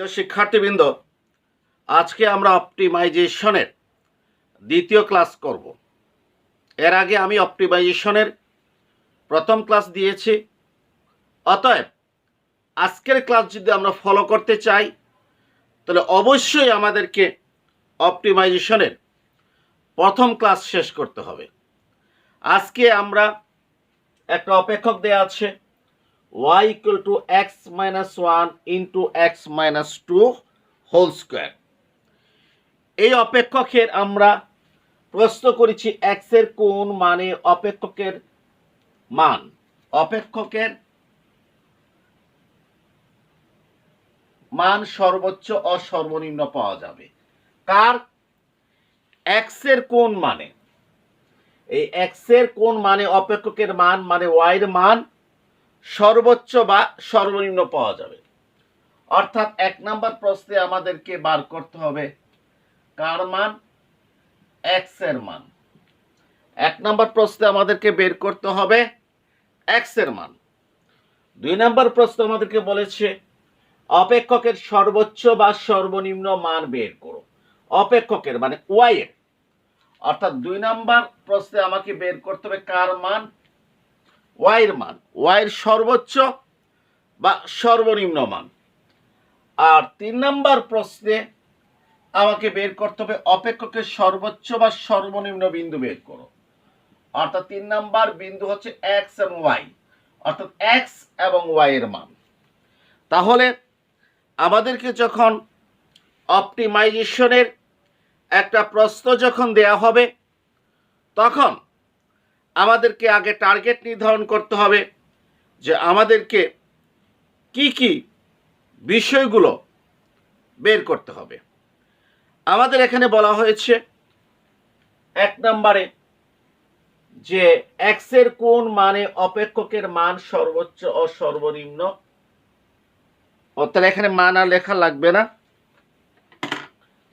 প্রিয় শিক্ষার্থীবৃন্দ, আজকে আমরা অপটিমাইজেশনের দ্বিতীয় ক্লাস করব। এর আগে আমি অপটিমাইজেশনের প্রথম ক্লাস দিয়েছি। অতএব আজকের ক্লাস যদি আমরা ফলো করতে চাই তাহলে অবশ্যই আমাদেরকে অপটিমাইজেশনের প্রথম ক্লাস শেষ করতে হবে। আজকে আমরা একটা অপেক্ষক দেয়া আছে y = x-1 * x-2 whole square. এই অপেক্ষকের আমরা প্রশ্ন করেছি x এর কোন মানে অপেক্ষকের মান সর্বোচ্চ ও সর্বনিম্ন পাওয়া যাবে। কার? x এর কোন মানে, এই x এর কোন মানে অপেক্ষকের মান মানে y এর মান সর্বোচ্চ বা সর্বনিম্ন পাওয়া যাবে। অর্থাৎ 1 নম্বর প্রশ্নে আমাদেরকে বার করতে হবে কার মান? x এর মান। 1 নম্বর প্রশ্নে আমাদেরকে বের করতে হবে x এর মান। 2 নম্বর প্রশ্ন আমাদেরকে বলেছে অপেক্ষকের সর্বোচ্চ বা সর্বনিম্ন মান বের করো। অপেক্ষকের মানে y এর। অর্থাৎ 2 নম্বর প্রশ্নে আমাকে বের করতে হবে কার মান? y এর মান, y এর সর্বোচ্চ বা সর্বনিম্ন মান। আর 3 নম্বর প্রশ্নে আমাকে বের করতে হবে অপেক্ষকের সর্বোচ্চ বা সর্বনিম্ন বিন্দু বের করো। অর্থাৎ 3 নম্বর বিন্দু হচ্ছে x এবং y, অর্থাৎ x এবং y এর মান। তাহলে আমাদেরকে যখন অপটিমাইজেশনের একটা প্রশ্ন যখন দেয়া হবে তখন আমাদেরকে আগে টার্গেট নির্ধারণ করতে হবে যে আমাদেরকে কি কি বিষয়গুলো বের করতে হবে। আমাদের এখানে বলা হয়েছে 1 নম্বরে যে x এর কোন মানে অপেক্ষকের মান সর্বোচ্চ ও সর্বনিম্ন। তাহলে এখানে মান আর লেখা লাগবে না,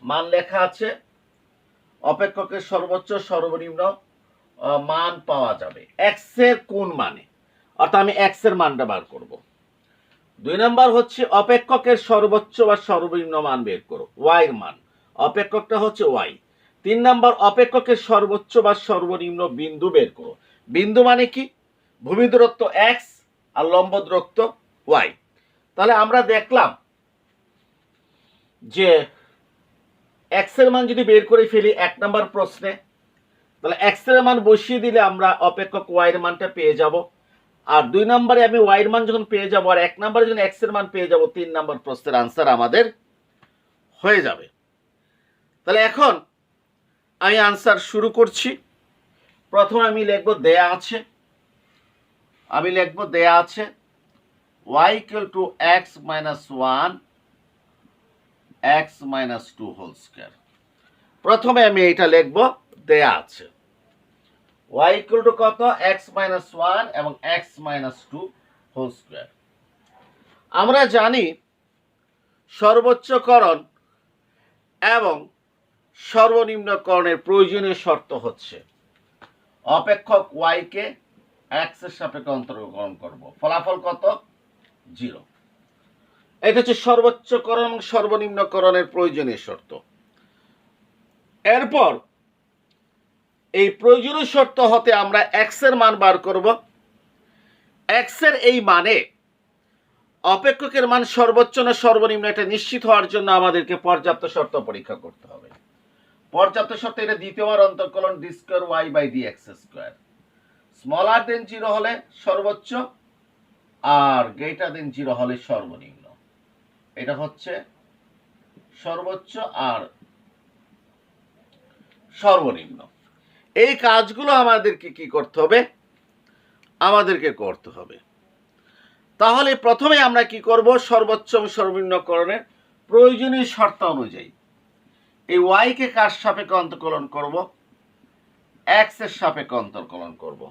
মান লেখা আছে অপেক্ষকের সর্বোচ্চ সর্বনিম্ন মান পাওয়া যাবে x এর কোন মানে, অর্থাৎ আমি x এর মানটা বার করব। 2 নম্বর হচ্ছে অপেক্ষকের সর্বোচ্চ বা সর্বনিম্ন মান বের করো, y এর মান, অপেক্ষকটা হচ্ছে y। 3 নম্বর অপেক্ষকের সর্বোচ্চ বা সর্বনিম্ন বিন্দু বের করো। বিন্দু মানে কি? ভূমি দূরত্ব x আর লম্ব দূরত্ব y। তাহলে আমরা দেখলাম যে x এর মান যদি বের করে ফেলি 1 নম্বর প্রশ্নে, তাহলে x এর মান বসিয়ে দিলে আমরা অপেক্ষক y এর মানটা পেয়ে যাব। আর 2 নম্বরে আমি y এর মান যখন পেয়ে যাব আর 1 নম্বরে যখন x এর মান পেয়ে যাব, 3 নম্বর প্রশ্নের আনসার আমাদের হয়ে যাবে। তাহলে এখন আমি আনসার শুরু করছি। প্রথমে আমি লিখব দেয়া আছে, y = x-1 x-2 whole square. প্রথমে আমি এটা লিখব দেয়া আছে y = কত? x-1 এবং x-2 হোল স্কয়ার। আমরা জানি সর্বোচ্চকরণ এবং সর্বনিম্নকরণের প্রয়োজনীয় শর্ত হচ্ছে অপেক্ষক y কে x এর সাপেক্ষে অন্তর্করণ করব। ফলাফল কত? 0। এটা হচ্ছে সর্বোচ্চকরণ এবং সর্বনিম্নকরণের প্রয়োজনীয় শর্ত। এরপর এই প্রয়োজনীয় শর্ত হতে আমরা x এর মান বার করব। x এর এই মানে অপেক্ষকের মান সর্বোচ্চ না সর্বনিম্ন এটা নিশ্চিত হওয়ার জন্য আমাদেরকে পর্যাপ্ত শর্ত পরীক্ষা করতে হবে। পর্যাপ্ত শর্ত এটা দ্বিতীয়বার অন্তর্কলন d²y/dx²। স্মলার দেন 0 হলে সর্বোচ্চ আর গ্রেটার দেন 0 হলে সর্বনিম্ন। এটা হচ্ছে সর্বোচ্চ আর সর্বনিম্ন। এই কাজগুলো আমাদেরকে কি করতে হবে? আমাদেরকে করতে হবে। তাহলে প্রথমে আমরা কি করব? সর্বোচ্চ এবং সর্বনিম্নকরণের প্রয়োজনীয় শর্ত অনুযায়ী এই y কে কার সাপেক্ষে অন্তর্কলন করব? x এর সাপেক্ষে অন্তর্কলন করব।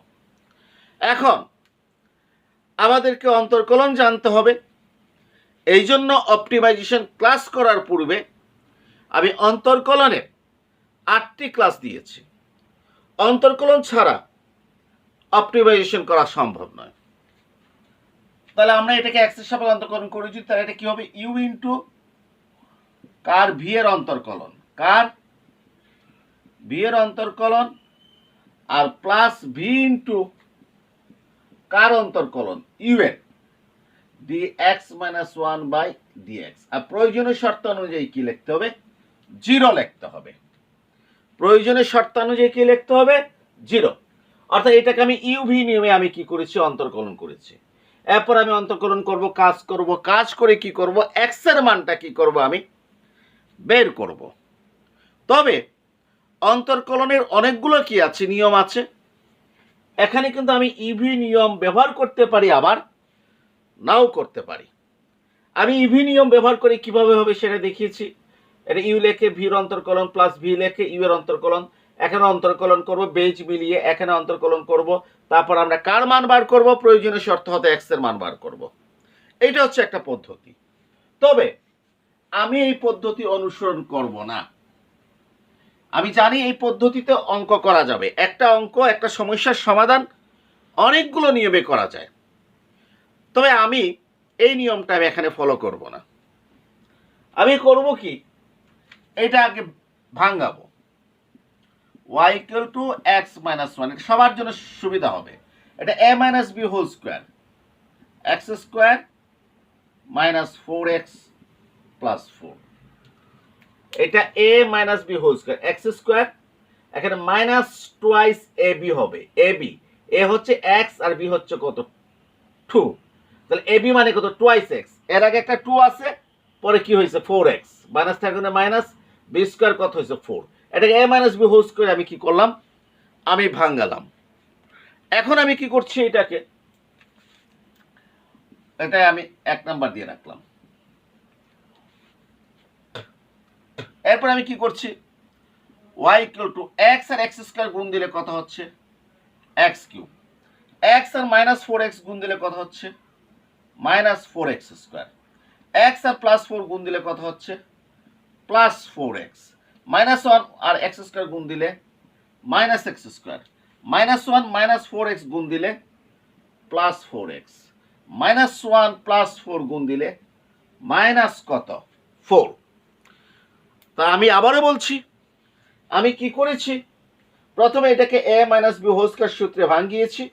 এখন আমাদেরকে অন্তর্কলন জানতে হবে। এই জন্য অপটিমাইজেশন ক্লাস করার পূর্বে আমি অন্তর্কলনের 8টি ক্লাস দিয়েছি। অন্তর্কলন ছাড়া অপটিমাইজেশন করা সম্ভব নয়। তাহলে আমরা এটাকে x এর সাপেক্ষে অন্তর্কলন করেছি, তাহলে এটা কি হবে? u * কার ভি এর অন্তর্কলন, কার ভি এর অন্তর্কলন, আর প্লাস ভি ইন্টু কার অন্তর্কলন, ইউ এর, d x minus one by d x. আর প্রয়োজনীয় শর্ত অনুযায়ী কি লিখতে হবে, জিরো লিখতে হবে। প্রয়োজনীয় শর্ত অনুযায়ী কি লিখতে হবে, জিরো। অর্থাৎ এটাকে আমি ইউভি নিয়মে আমি কি করেছি, অন্তর্কলন করেছি। এরপর আমি অন্তর্কলন করব, কাজ করে কি করব, এক্স এর মানটা কি করব, আমি বের করব। তবে অন্তর্কলনের অনেকগুলো কি আছে, নিয়ম আছে। এখানে কিন্তু আমি ইভি নিয়ম ব্যবহার করতে পারি, আবার নাও করতে পারি। আমি ইভি নিয়ম ব্যবহার করে কিভাবে হবে সেটা দেখিয়েছি। এটা ইউ লেখে ভির অন্তর্কলন প্লাস ভি লেখে ইউ এর অন্তর্কলন, এখানে অন্তর্কলন করব, বেজ মিলিয়ে এখানে অন্তর্কলন করব, তারপর আমরা কার মান বার করব, প্রয়োজনীয় শর্ত হতে এক্স এর মান বার করব। এইটা হচ্ছে একটা পদ্ধতি। তবে আমি এই পদ্ধতি অনুসরণ করব না। আমি জানি এই পদ্ধতিতে অঙ্ক করা যাবে, একটা অঙ্ক একটা সমস্যার সমাধান অনেকগুলো নিয়মে করা যায়। তবে আমি এই নিয়মটা আমি এখানে ফলো করব না। আমি করব কি, এটা আগে ভাঙাবো, y equal to x minus one, এটা সবার জন্য সুবিধা হবে। এটা a minus b whole square, x square minus four x plus four. এটা a minus b whole square, x square, এখানে মাইনাস টোয়াইস এ বি হবে। এ বি, এ হচ্ছে এক্স আর বি হচ্ছে কত, টু। তাহলে এ বি মানে কত, টোয়াইস এক্স। এর আগে একটা টু আছে, পরে কি হয়েছে, ফোর এক্স, মাইনাস থাকলে মাইনাস, বি স্কোয়ার কত হয়েছে, ফোর। এটাকে এ মাইনাস বি হোল স্কোয়ার আমি কি করলাম, আমি ভাঙালাম। এখন আমি কি করছি, এটাকে এটাই আমি এক নাম্বার দিয়ে রাখলাম। এরপর আমি কি করছি, y ইকুয়াল টু এক্স আর এক্স স্কোয়ার গুণ দিলে কত হচ্ছে, এক্স কিউব। এক্স আর মাইনাস ফোর এক্স গুণ দিলে কত হচ্ছে, minus four x square. X আর প্লাস ফোর গুণ দিলে কত হচ্ছে, plus four x. Minus one আর এক্স স্কোয়ার গুণ দিলে minus x square. Minus one minus four x গুণ দিলে plus four x. Minus one plus four গুণ দিলে মাইনাস কত, ফোর। তা আমি আবারও বলছি, আমি কি করেছি, প্রথমে এটাকে এ মাইনাস বি হোল স্কয়ার সূত্রে ভাঙিয়েছি।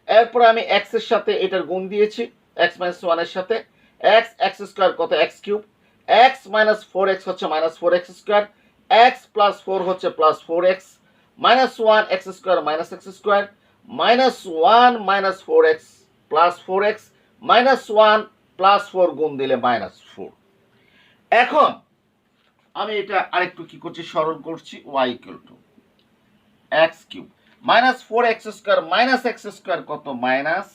এরপর আমি এক্স এর সাথে এটার গুণ দিয়েছি, এক্স মাইনাস ওয়ানের সাথে। এক্স এক্স স্কোয়ার কত, x cube. X minus four x হচ্ছে minus four x square. X plus four হচ্ছে plus four x. Minus one x square minus x square. Minus one minus four x plus four x. Minus one plus four গুণ দিলে minus four. এখন আমি এটা আরেকটু কি করছি, সরল করছি, y equal to x cube minus four x square minus x square কত, minus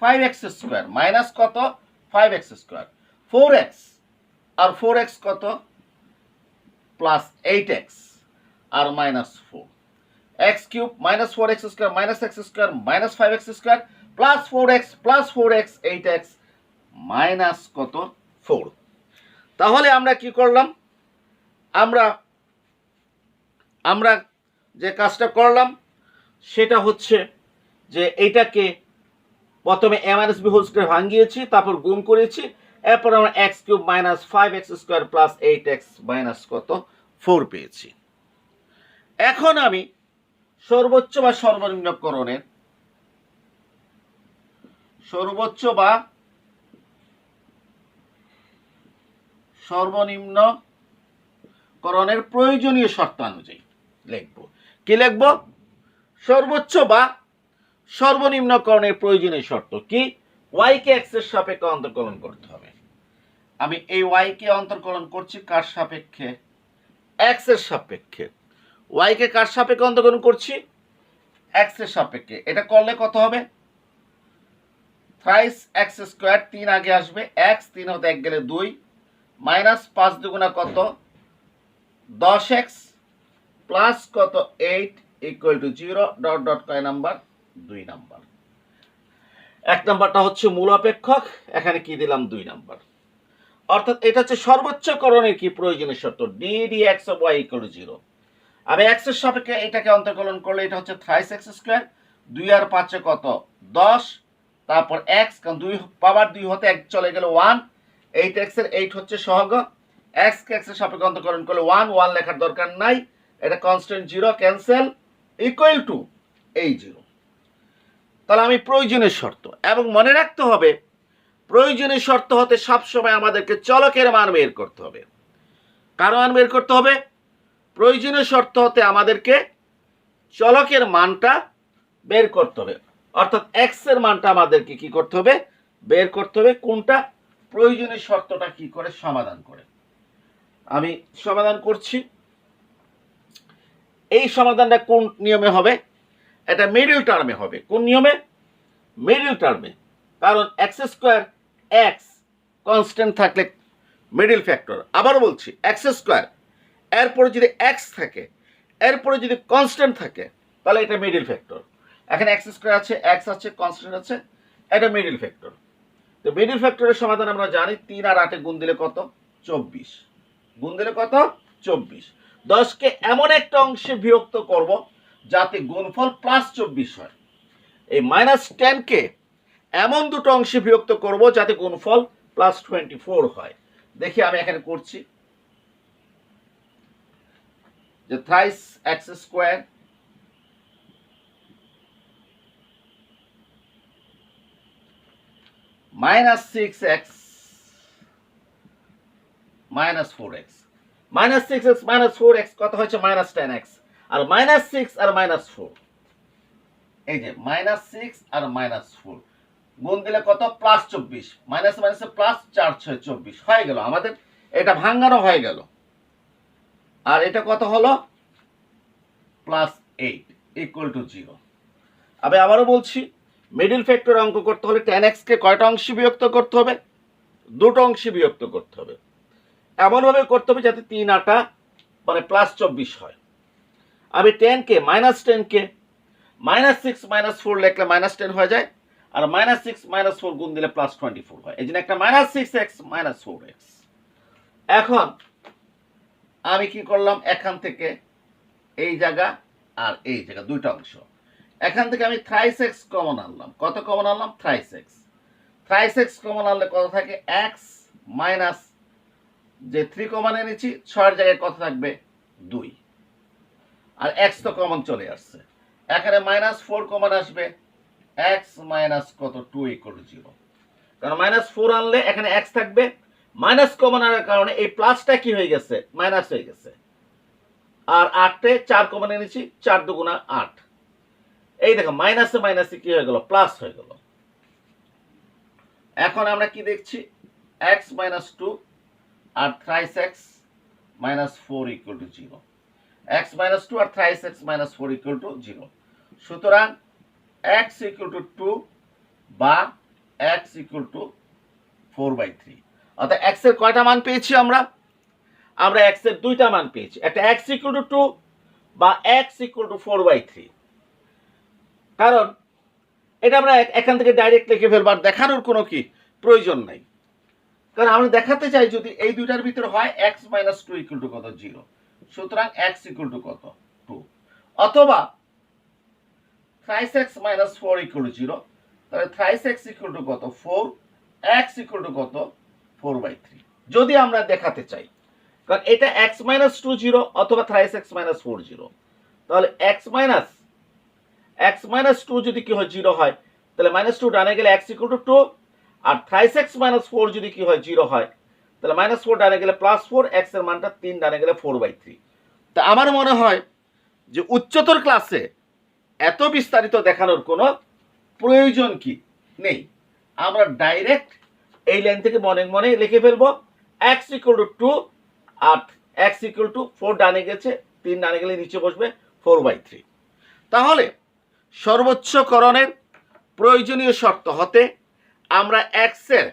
five x square, minus কত, five x square. Four x আর ফোর এক্স কত, প্লাস এইট এক্স আর minus four. X cube minus four x square minus x square minus five x square plus four x eight x minus কত, four. তাহলে আমরা কি করলাম, আমরা যে কাজটা করলাম সেটা হচ্ছে যে এইটাকে প্রথমে এ মাইনাস বি হোল স্কোয়ার ভাঙিয়েছি, তারপর গুণ করেছি। এরপর আমরা x cube minus five x square plus eight x minus কত, ফোর পেয়েছি। এখন আমি সর্বোচ্চ বা সর্বনিম্নকরণের সর্বনিম্নকরণের প্রয়োজনীয় শর্তানুযায়ী লিখব। কি লিখব, সর্বোচ্চ বা সর্বনিম্নকরণের প্রয়োজনীয় শর্ত কি, y কে x এর সাপেক্ষে অন্তর্কলন করতে হবে। আমি এই y কে অন্তর্কলন করছি কার সাপেক্ষে, x এর সাপেক্ষে। y কে কার সাপেক্ষে অন্তর্কলন করছি, x এর সাপেক্ষে। এটা করলে কত হবে, থ্রাইস এক্স স্কোয়ার, তিন আগে আসবে, এক্স, তিন হতে এক গেলে দুই, মাইনাস পাঁচ দুগুণা কত, দশ এক্স প্লাস কত, eight equal to zero, dot dot কয় নাম্বার, দুই নাম্বার। এক নাম্বারটা হচ্ছে মূল অপেক্ষক, এখানে কি দিলাম, দুই নাম্বার। অর্থাৎ এটা হচ্ছে সর্বোচ্চকরণের কি প্রয়োজনীয় শর্ত, d d x of y equal to zero. আমি এক্স এর সাপেক্ষে এটাকে অন্তর্কলন করলে এটা হচ্ছে থ্রাইস এক্স স্কোয়ার, দুই আর পাঁচে কত, দশ, তারপর এক্স, কারণ দুই পাওয়ার দুই হতে এক চলে গেল ওয়ান, এইট এক্স এর এইট হচ্ছে সহগ, এক্স কে এক্স এর সাপেক্ষে অন্তরকরণ করলে 1 লেখার দরকার নাই, এটা কনস্ট্যান্ট 0 ক্যান্সেল ইকুয়াল টু এই 0। তাহলে আমি প্রয়োজনীয় শর্ত, এবং মনে রাখতে হবে প্রয়োজনীয় শর্ত হতে সবসময় আমাদেরকে চলকের মান বের করতে হবে। কার মান বের করতে হবে? প্রয়োজনীয় শর্ত হতে আমাদেরকে চলকের মানটা বের করতে হবে, অর্থাৎ এক্স এর মানটা আমাদেরকে কি করতে হবে? বের করতে হবে। কোনটা? প্রয়োজনীয় শর্তটা কি করে সমাধান করে। আমি সমাধান করছি। এই সমাধানটা কোন নিয়মে হবে? এটা মিডল টার্মে হবে। কোন নিয়মে? মিডল টার্মে। কারণ এক্স স্কোয়ার এক্স কনস্ট্যান্ট থাকলে মিডল ফ্যাক্টর। আবার বলছি, এক্স স্কোয়ার এরপরে যদি এক্স থাকে, এরপরে যদি কনস্ট্যান্ট থাকে, তাহলে এটা মিডল ফ্যাক্টর। এখানে এক্স স্কোয়ার আছে, এক্স আছে, কনস্ট্যান্ট আছে, এটা মিডল ফ্যাক্টর। তো মিডল ফ্যাক্টরের সমাধান আমরা জানি 3 আর 8 গুণ দিলে কত? 24। গুণ দিলে কত? 24। 10কে এমন একটা অংশে বিভক্ত করব যাতে গুণফল +24 হয়। এই -10কে এমন দুটো অংশে বিভক্ত করব যাতে গুণফল +24 হয়। দেখি আমি এখানে করছি যে thrice x square -6x -4x, -6x -4x কত হয়েছে? -10x। আর -6 আর -4, এই যে -6 আর -4 গুণ দিলে কত? +24। মাইনাস মাইনাসে প্লাস, 4 6 24 হয়ে গেল আমাদের, এটা ভাঙানো হয়ে গেল। আর এটা কত হলো? +8 ইকুয়াল টু 0। আমি আবারও বলছি, মিডল ফ্যাক্টর অঙ্ক করতে হলে 10x কে কয়টা অংশে বিভক্ত করতে হবে? দুটো অংশে বিভক্ত করতে হবে। এমনভাবে করতে হবে যাতে 3 8 মানে +24 হয়। আমি 10কে -10কে -6 -4 লিখলে -10 হয়ে যায়, আর -6 -4 গুণ দিলে +24 হয়। এই জন্য একটা -6x -4x। এখন আমি কি করলাম? এখান থেকে এই জায়গা আর এই জায়গা দুইটা অংশ, এখান থেকে আমি থ্রাইস এক্স কমন আনলাম। কত কমন আনলাম? Thrice x. Thrice x common আনলে কত থাকে? এক্স মাইনাস যে 3 কমন এনেছি 6 জায়গায় কত থাকবে? 2। আর এক্স তো কমন চলে আসছে, এখানে -4 কমন আসবে, এক্স মাইনাস কত? 2 ইকুয়াল টু 0। কারণ -4 আনলে এখানে এক্স থাকবে, মাইনাস কমন আনার কারণে এই প্লাসটা কি হয়ে গেছে? মাইনাস হয়ে গেছে। আর 8-এ 4 কমন এনেছি, 4 2 8। এই দেখো মাইনাসে মাইনাসে কি হয়ে গেল? প্লাস হয়ে গেল। এখন আমরা কি দেখছি? x - 2 আর thrice x -4 equal to 0। x - 2 আর থ্রাইস x -4 ইকুয়াল টু 0। সুতরাং x ইকুয়াল টু 2 বা x ইকুয়াল টু 4/3। অর্থাৎ x এর কয়টা মান পেয়েছি আমরা? আমরা x এর দুইটা মান পেয়েছি, একটা x ইকুয়াল টু 2 বা x ইকুয়াল টু 4/3। কারণ এটা আমরা এখান থেকে ডাইরেক্ট লিখে ফেলবার, দেখানোর কোনো কি প্রয়োজন নাই। কারণ আমরা দেখাতে চাই যদি এই দুইটার ভিতরে হয় x - 2 ইকুয়াল টু কত? 0। সুতরাং x ইকুয়াল টু কত? 2। অথবা থ্রাইস x -4 ইকুয়াল টু 0, তাহলে থ্রাইস x ইকুয়াল টু কত? 4, x ইকুয়াল টু কত? 4/3 যদি আমরা দেখাতে চাই। কারণ এটা x - 2 0 অথবা থ্রাইস x -4 0। তাহলে x - 2 যদি কি হয়? 0 হয়, তাহলে -2 ডানে গেলে x ইকুয়াল টু 2, আর থ্রাইস x -4 যদি কি হয়? 0 হয়, তাহলে -4 ডানে গেলে +4, x এর মানটা 3 ডানে গেলে 4/3। তা আমার মনে হয় যে উচ্চতর ক্লাসে এত বিস্তারিত দেখানোর কোনো প্রয়োজন কি নেই। আমরা ডাইরেক্ট এই লাইন থেকে মনে মনে লিখে ফেলবো x ইকুয়াল টু 2 আর x ইকুয়াল টু 4 ডানে গেছে, 3 ডানে গেলে নিচে বসবে 4/3। তাহলে সর্বোচ্চকরণের প্রয়োজনীয় শর্ত হতে আমরা x এর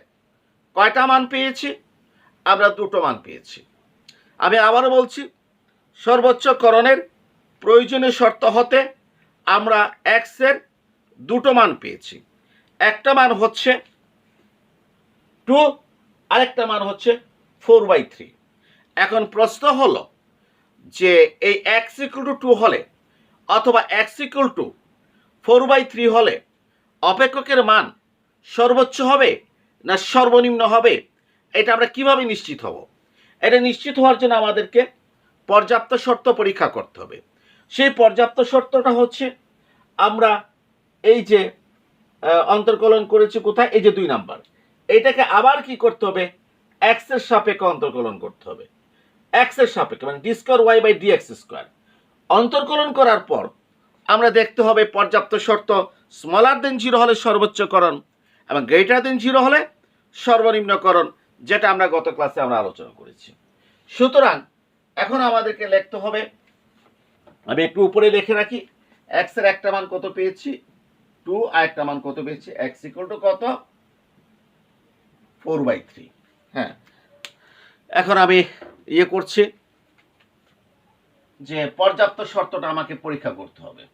কয়টা মান পেয়েছি? আমরা দুটো মান পেয়েছি। আমি আবারও বলছি, সর্বোচ্চকরণের প্রয়োজনীয় শর্ত হতে আমরা x এর দুটো মান পেয়েছি। একটা মান হচ্ছে 2, আরেকটা মান হচ্ছে 4/3। এখন প্রশ্ন হলো যে এই x ইকুয়াল টু 2 হলে অথবা x ইকুয়াল টু 4/3 হলে অপেক্ষকের মান সর্বোচ্চ হবে না সর্বনিম্ন হবে, এটা আমরা কিভাবে নিশ্চিত হব? এটা নিশ্চিত হওয়ার জন্য আমাদেরকে পর্যাপ্ত শর্ত পরীক্ষা করতে হবে। সেই পর্যাপ্ত শর্তটা হচ্ছে আমরা এই যে অন্তর্কলন করেছি কোথায়, এই যে 2 নাম্বার, এটাকে আবার কি করতে হবে, এক্স এর সাপেক্ষে অন্তর্কলন করতে হবে। এক্স এর সাপেক্ষে মানে d square y by d x square অন্তর্কলন করার পর আমরা দেখতে হবে পর্যাপ্ত শর্ত স্মলার দেন 0 হলে সর্বোচ্চকরণ এবং গ্রেটার দেন 0 হলে সর্বনিম্নকরণ, যেটা আমরা গত ক্লাসে আমরা আলোচনা করেছি। সুতরাং এখন আমাদেরকে লিখতে হবে, আমি একটু উপরে লিখে রাখি, এক্স এর একটা মান কত পেয়েছি 2, আর একটা মান কত পেয়েছি এক্স ইকুয়াল টু কত 4/3। হ্যাঁ, এখন আমি করছি যে পর্যাপ্ত শর্তটা আমাকে পরীক্ষা করতে হবে।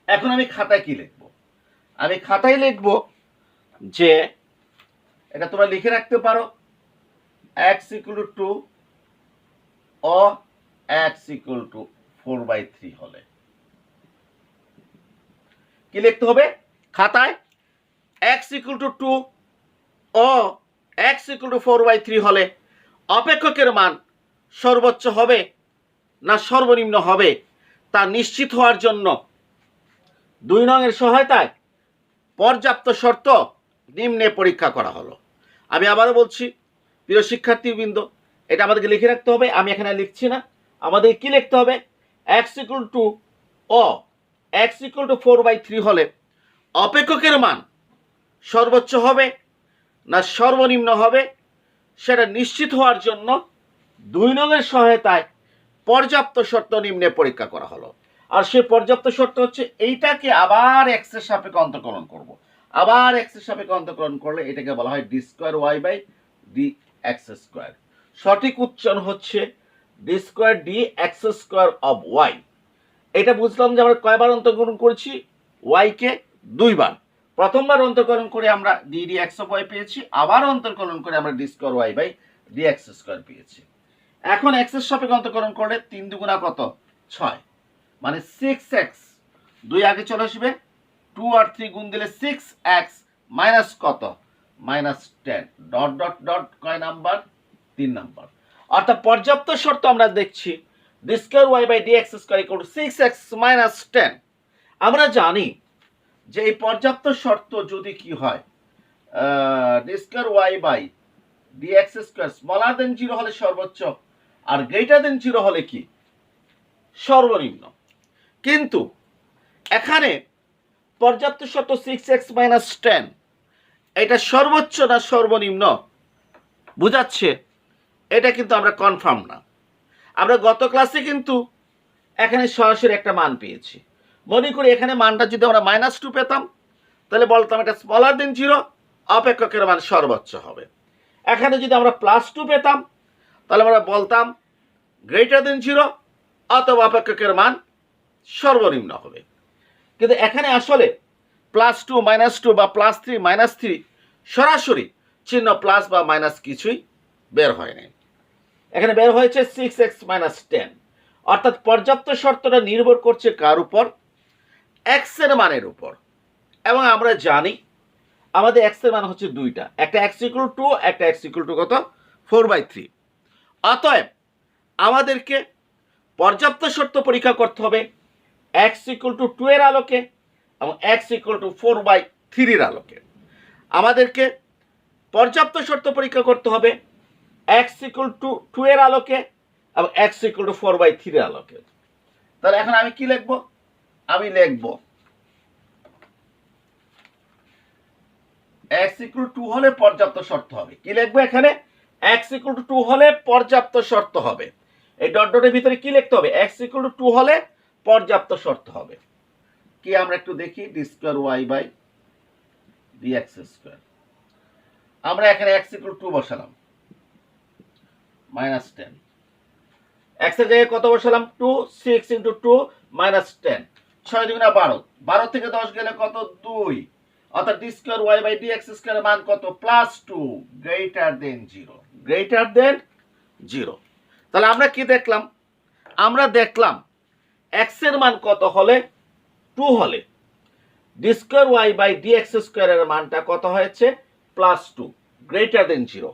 এখন আমি খাতায় কি লিখব, আমি খাতায় লিখব যে এটা তোমরা লিখে রাখতে পারো এক্স ইকুয়াল টু 2 ও এক্স ইকুয়াল টু 4/3 হলে কি লিখতে হবে খাতায়, এক্স ইকুয়াল টু 2 ও এক্স ইকুয়াল টু 4/3 হলে অপেক্ষকের মান সর্বোচ্চ হবে না সর্বনিম্ন হবে তা নিশ্চিত হওয়ার জন্য 2 নংয়ের সহায়তায় পর্যাপ্ত শর্ত নিম্নে পরীক্ষা করা হলো। আমি আবারও বলছি প্রিয় শিক্ষার্থীবৃন্দ, এটা আমাদেরকে লিখে রাখতে হবে, আমি এখানে লিখছি না। আমাদের কি লিখতে হবে, এক্স ইকুয়াল টু ও এক্স ইকুয়াল টু 4/3 হলে অপেক্ষকের মান সর্বোচ্চ হবে না সর্বনিম্ন হবে সেটা নিশ্চিত হওয়ার জন্য 2 নংয়ের সহায়তায় পর্যাপ্ত শর্ত নিম্নে পরীক্ষা করা হলো। আর সেই পর্যাপ্ত শর্ত হচ্ছে এইটাকে আবার এক্স এর সাপেক্ষে অন্তর্কলন করব, আবার এক্স এর সাপেক্ষে অন্তর্কলন করলে এটাকে বলা হয় d square y by d x square. সঠিক উচ্চারণ হচ্ছে d square d x square of y. এটা বুঝলাম যে আমরা কয়বার অন্তর্কলন করেছি, ওয়াই কে 2 বার। প্রথমবার অন্তর্কলন করে আমরা d d x of y পেয়েছি, আবার অন্তর্কলন করে আমরা d square y by d x square পেয়েছি। এখন এক্স এর সাপেক্ষে অন্তর্কলন করলে 3 দুগুণা কত 6, মানে 6x, 2 আগে চলে আসবে, 2 আর 3 গুণ দিলে 6x মাইনাস কত -10 ডট ডট ডট কয় নাম্বার 3 নাম্বার। অর্থাৎ পর্যাপ্ত শর্ত আমরা দেখছি d square y by d x square equal to 6x minus 10। আমরা জানি যে এই পর্যাপ্ত শর্ত যদি কি হয়, d square y by d x square smaller than 0 হলে সর্বোচ্চ আর গ্রেটার দেন 0 হলে কি সর্বনিম্ন। কিন্তু এখানে পর্যাপ্ত শর্ত 6x মাইনাস 10 এটা সর্বোচ্চ না সর্বনিম্ন বুঝাচ্ছে, এটা কিন্তু আমরা কনফার্ম না। আমরা গত ক্লাসে কিন্তু এখানে সরাসরি একটা মান পেয়েছি, মনে করি এখানে মানটা যদি আমরা -2 পেতাম তাহলে বলতাম এটা স্মলার দেন 0, অপেক্ষকের মান সর্বোচ্চ হবে। এখানে যদি আমরা +2 পেতাম তাহলে আমরা বলতাম গ্রেটার দেন 0 অথবা অপেক্ষকের মান সর্বনিম্ন হবে। কিন্তু এখানে আসলে +2 -2 বা +3 -3 সরাসরি চিহ্ন প্লাস বা মাইনাস কিছুই বের হয় নাই, এখানে বের হয়েছে 6x মাইনাস 10। অর্থাৎ পর্যাপ্ত শর্তটা নির্ভর করছে কার উপর, x এর মানের উপর। এবং আমরা জানি আমাদের x এর মান হচ্ছে দুইটা, একটা x ইকুয়াল টু, একটা x ইকুয়াল টু কত 4/3। অতএব আমাদেরকে পর্যাপ্ত শর্ত পরীক্ষা করতে হবে x ইকুয়াল টু 2 এর আলোকে এবং x ইকুয়াল টু 4/3 এর আলোকে। আমাদেরকে পর্যাপ্ত শর্ত পরীক্ষা করতে হবে x ইকুয়াল টু 2 এর আলোকে এবং x ইকুয়াল টু 4/3 এর আলোকে। তাহলে এখন আমি কি লিখব, আমি লিখব x ইকুয়াল টু 2 হলে পর্যাপ্ত শর্ত হবে। কি লিখব এখানে, x ইকুয়াল টু 2 হলে পর্যাপ্ত শর্ত হবে। এই ডট ডটের ভিতরে কি লিখতে হবে, x ইকুয়াল টু 2 হলে পর্যাপ্ত শর্ত হবে। কি আমরা একটু দেখি, d square y by d x square. আমরা এখানে x ইকুয়াল টু 2 বসালাম, -10, x এর জায়গায় কত বসালাম 2, 6 * 2 -10, 6 দুগুণা 12, 12 থেকে 10 গেলে কত 2, অর্থাৎ d square y by d x square মান কত +2 গ্রেটার দেন 0, গ্রেটার দেন 0। তাহলে আমরা কি দেখলাম, আমরা দেখলাম x এর মান কত হলে 2 হলে d square y by d x square এর মানটা কত হয়েছে +2 গ্রেটার দেন 0।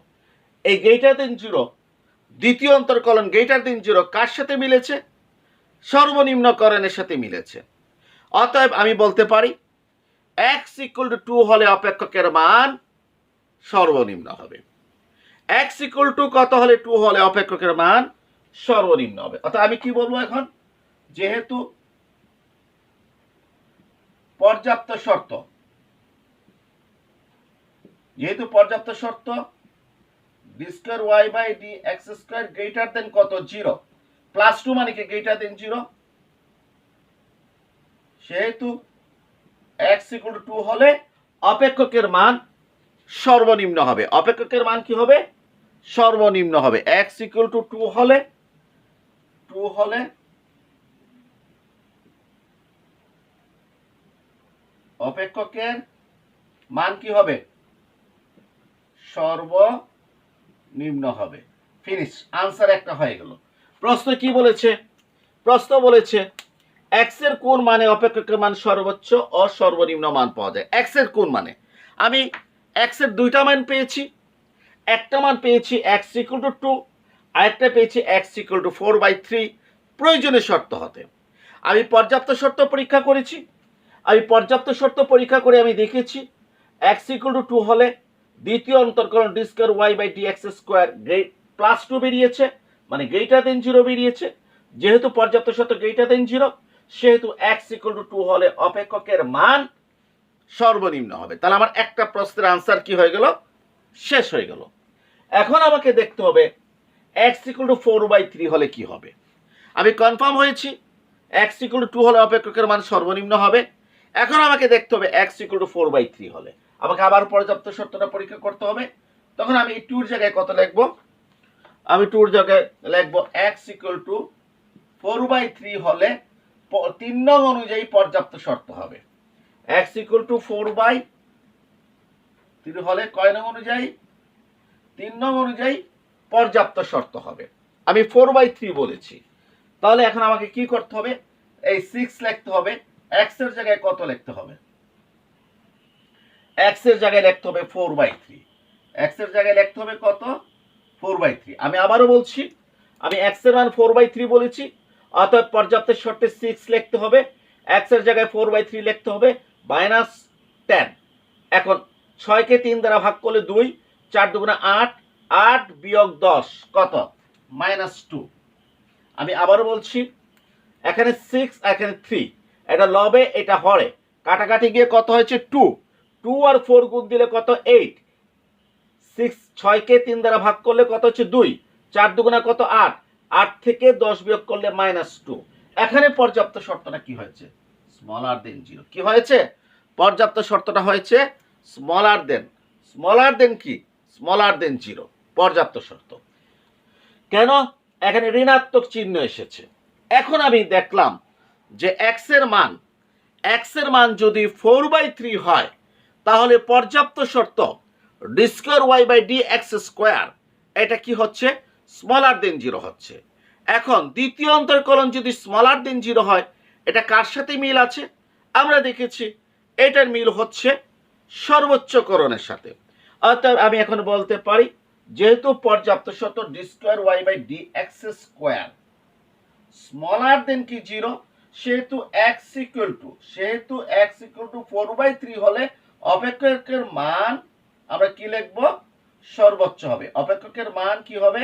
এই গ্রেটার দেন জিরো, দ্বিতীয় অন্তর্কলন গ্রেটার দেন জিরো কার সাথে মিলেছে? সর্বনিম্নকরণের সাথে মিলেছে। অতএব আমি বলতে পারি x = 2 হলে অপেক্ষকের মান সর্বনিম্ন হবে। x = কত হলে 2 হলে অপেক্ষকের মান সর্বনিম্ন হবে। অর্থাৎ আমি কি বলবো এখন, যেহেতু পর্যাপ্ত শর্ত d2y/dx² গ্রেটার দেন কত? 0 +2 মানে কি গ্রেটার দেন 0, সেহেতু x = 2 হলে অপেক্ষকের মান সর্বনিম্ন হবে। অপেক্ষকের মান কি হবে? সর্বনিম্ন হবে। x = 2 হলে অপেক্ষকের মান কি হবে? সর্বনিম্ন হবে। ফিনিশ, আনসার একটা হয়ে গেল। প্রশ্ন কি বলেছে? প্রশ্ন বলেছে x এর কোন মানে অপেক্ষকের মান সর্বোচ্চ ও সর্বনিম্ন মান পাওয়া যায়। x এর কোন মানে, আমি x এর দুইটা মান পেয়েছি। একটা মান পেয়েছি x = 2, আরেকটা পেয়েছি x = 4/3 প্রয়োজনীয় শর্ত হতে। আমি পর্যাপ্ত শর্ত পরীক্ষা করেছি। পর্যাপ্ত শর্ত পরীক্ষা করে আমি দেখেছি x = 2 হলে দ্বিতীয় অন্তর্কলন d2y/dx² +2 বেরিয়েছে, মানে গ্রেটার দেন 0 বেরিয়েছে। যেহেতু পর্যাপ্ত শর্ত গ্রেটার দেন 0, সেহেতু x = 2 হলে অপেক্ষকের মান সর্বনিম্ন হবে। তাহলে আমার একটা প্রশ্নের আনসার কি হয়ে গেল? শেষ হয়ে গেল। এখন আমাকে দেখতে হবে x = 4/3 হলে কি হবে। আমি কনফার্ম হয়েছি x = 2 হলে অপেক্ষকের মান সর্বনিম্ন হবে। এখন আমাকে দেখতে হবে x = 4/3 হলে। আমাকে আবার পর্যাপ্ত শর্তটা পরীক্ষা করতে হবে। তখন আমি এই 2 এর জায়গায় কত লিখব? আমি 2 এর জায়গায় লিখব x = 4/3 হলে 3 নং অনুযায়ী পর্যাপ্ত শর্ত হবে। x = 4/3 হলে কয় নং অনুযায়ী? 3 নং অনুযায়ী পর্যাপ্ত শর্ত হবে। আমি 4/3 বলেছি। তাহলে এখন আমাকে কি করতে হবে? এই 6 লিখতে হবে। x এর জায়গায় কত লিখতে হবে? x এর জায়গায় লিখতে হবে 4/3। x এর জায়গায় লিখতে হবে কত? 4/3। আমি আবারও বলছি, আমি x এর মান 4/3 বলেছি, অতএব পর্যাপ্ত শর্তে 6 লিখতে হবে। x এর জায়গায় 4/3 লিখতে হবে -10। এখন 6 কে 3 দ্বারা ভাগ করলে 2, 4 2 8, 8 - 10 কত? -2। আমি আবারও বলছি, এখানে 6 এখানে 3, এটা লবে এটা হরে, কাটাকাটি গিয়ে কত হয়েছে? 2 আর 4 গুণ দিলে কত? 8। 6 কে 3 দ্বারা ভাগ করলে কত হচ্ছে? 2, 4 2 কত? 8, 8 থেকে 10 বিয়োগ করলে -2। এখানে পর্যাপ্ত শর্তটা কি হয়েছে? Smaller than 0। কি হয়েছে? পর্যাপ্ত শর্তটা হয়েছে স্মলার দেন কি? স্মলার দেন 0 পর্যাপ্ত শর্ত। কেন? এখানে ঋণাত্মক চিহ্ন এসেছে। এখন আমি দেখলাম যে x এর মান যদি 4/3 হয়, তাহলে পর্যাপ্ত শর্ত d2y/dx² এটা কি হচ্ছে? স্মলার দেন 0 হচ্ছে। এখন দ্বিতীয় অন্তর্কলন যদি স্মলার দেন 0 হয়, এটা কার সাথে মিল আছে? আমরা দেখেছি এটার মিল হচ্ছে সর্বোচ্চকরণের সাথে। অর্থাৎ আমি এখন বলতে পারি, যেহেতু পর্যাপ্ত শর্ত d2y/dx² স্মলার দেন কি 0, সেহেতু x = 4/3 হলে অপেক্ষকের মান আমরা কি লিখব? সর্বোচ্চ হবে। অপেক্ষকের মান কি হবে?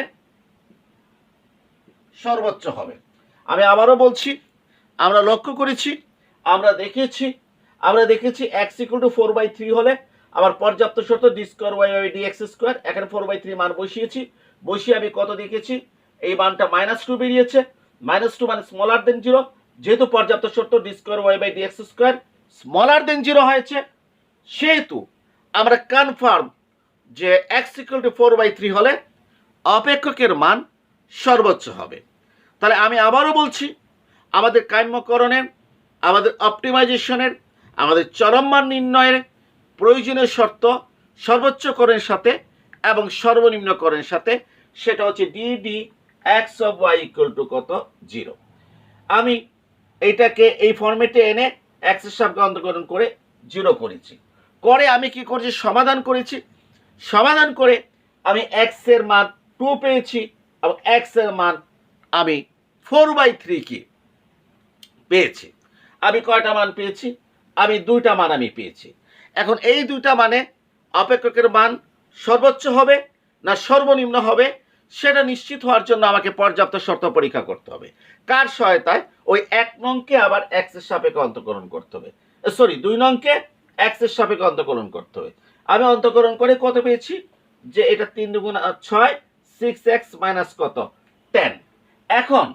সর্বোচ্চ হবে। আমি আবারও বলছি, আমরা লক্ষ্য করেছি, আমরা দেখেছি x = 4/3 হলে আবার পর্যাপ্ত শর্ত d2y/dx², এখানে 4/3 মান বসিয়ে আমি কত দেখেছি? এই মানটা -2 বেরিয়েছে। -2 মানে স্মলার দেন 0। যেহেতু পর্যাপ্ত শর্ত d2y/dx² স্মলার দেন 0 হয়েছে, সেহেতু আমরা কনফার্ম যে x = 4/3 হলে অপেক্ষকের মান সর্বোচ্চ হবে। তাহলে আমি আবারও বলছি, আমাদের কাম্যকরণের, আমাদের অপটিমাইজেশনের, আমাদের চরম মান নির্ণয়ের প্রয়োজনীয় শর্ত সর্বোচ্চকরণের সাথে এবং সর্বনিম্নকরণের সাথে, সেটা হচ্ছে d(x(y) = কত? 0। আমি এইটাকে এই ফরম্যাটে এনে x এর সাপেক্ষে অন্তর্কলন করে 0 করেছি। করে আমি কি করেছি? সমাধান করেছি। সমাধান করে আমি এক্স এর মান 2 পেয়েছি এবং এক্স এর মান আমি 4/3 কি পেয়েছি। আমি কয়টা মান পেয়েছি? আমি দুইটা মান আমি পেয়েছি। এখন এই দুইটা মানে অপেক্ষকের মান সর্বোচ্চ হবে না সর্বনিম্ন হবে সেটা নিশ্চিত হওয়ার জন্য আমাকে পর্যাপ্ত শর্ত পরীক্ষা করতে হবে। কার সহায়তায়? ওই 1 নংকে আবার x এর সাপেক্ষে অন্তকলন করতে হবে। সরি, 2 নংকে x এর সাপেক্ষে অন্তকলন করতে হবে। আমি অন্তকলন করে কত পেয়েছি? যে এটা 3 দুগুণ 6, 6x মাইনাস কত 10। এখন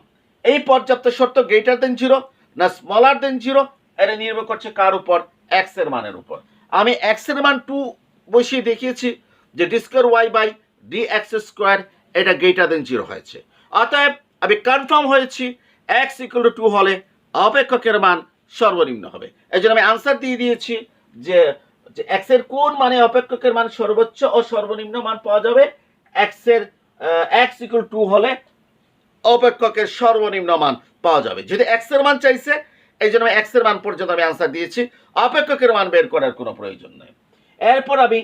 এই পর্যাপ্ত শর্ত গ্রেটার দেন 0 না স্মলার দেন 0 এটা নির্ভর করছে কার উপর? x এর মানের উপর। আমি x এর মান 2 বসিয়ে দেখিয়েছি যে d square y by dx square এটা গ্রেটার দেন 0 হয়েছে। অতএব আমি কনফার্ম হয়েছি x ইকুয়াল টু 2 হলে অপেক্ষকের মান সর্বনিম্ন হবে। এই জন্য আমি আনসার দিয়ে দিয়েছি যে x এর কোন মানে অপেক্ষকের মান সর্বোচ্চ ও সর্বনিম্ন মান পাওয়া যাবে? x ইকুয়াল টু 2 হলে অপেক্ষকের সর্বনিম্ন মান পাওয়া যাবে। যদি x এর মান চাইছে এই জন্য আমি x এর মান পর্যন্ত আমি আনসার দিয়েছি, অপেক্ষকের মান বের করার কোনো প্রয়োজন নেই। এরপর আমি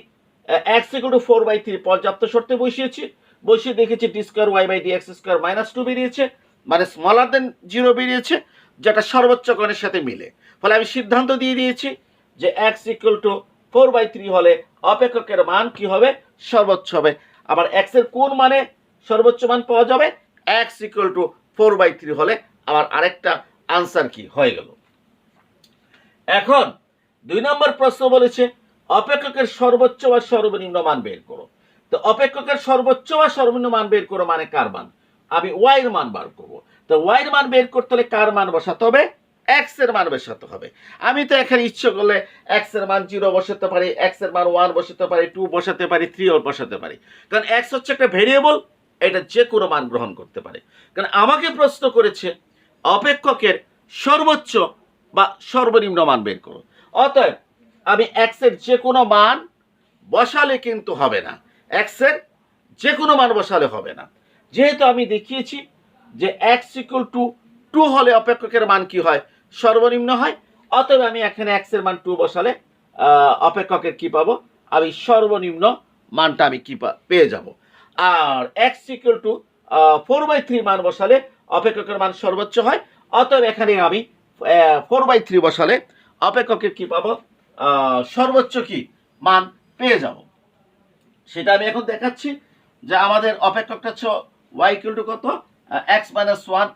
x ইকুয়াল টু 4/3 পর্যাপ্ত শর্তে বসিয়ে দেখেছি d square y by dx square minus 2 বেরিয়েছে, মানে স্মলার দেন 0 বেরিয়েছে, যেটা সর্বোচ্চ কোণের সাথে মিলে। ফলে আমি সিদ্ধান্ত দিয়ে দিয়েছি যে x ইকুয়াল টু 4/3 হলে অপেক্ষকের মান কি হবে? সর্বোচ্চ হবে। আবার x এর কোন মানে সর্বোচ্চ মান পাওয়া যাবে? x ইকুয়াল টু 4/3 হলে আবার আরেকটা আনসার কি হয়ে গেল। এখন 2 নম্বর প্রশ্ন বলেছে অপেক্ষকের সর্বোচ্চ বা সর্বনিম্ন মান বের করো। তো অপেক্ষকের সর্বোচ্চ বা সর্বনিম্ন মান বের করো মানে কার মান? আমি y এর মান বার করব। তো y এর মান বের করতে হলে কার মান বসাতে হবে? x এর মান বসাতে হবে। আমি তো এখানে ইচ্ছে করলে x এর মান 0 বসাতে পারি, x এর মান 1 বসাতে পারি, 2 বসাতে পারি, 3 বসাতে পারি। কারণ x হচ্ছে একটা ভেরিয়েবল, এটা যে কোনো মান গ্রহণ করতে পারে। কারণ আমাকে প্রশ্ন করেছে অপেক্ষকের সর্বোচ্চ বা সর্বনিম্ন মান বের করো। অতএব আমি x এর যে কোনো মান বসালে কিন্তু হবে না, x এর যে কোনো মান বসালে হবে না। যেহেতু আমি দেখিয়েছি যে x ইকুয়াল টু 2 হলে অপেক্ষকের মান কি হয়? সর্বনিম্ন হয়। অতএব আমি এখানে x এর মান 2 বসালে অপেক্ষকের কি পাবো? আমি সর্বনিম্ন মানটা আমি কি পেয়ে যাব। আর x ইকুয়াল টু 4/3 মান বসালে অপেক্ষকের মান সর্বোচ্চ হয়। অতএব এখানে আমি 4/3 বসালে অপেক্ষকের কি পাবো? সর্বোচ্চ কি মান পেয়ে যাব। সেটা আমি এখন দেখাচ্ছি যে আমাদের অপেক্ষকটা হচ্ছে y ইকুয়াল টু কত? x minus 1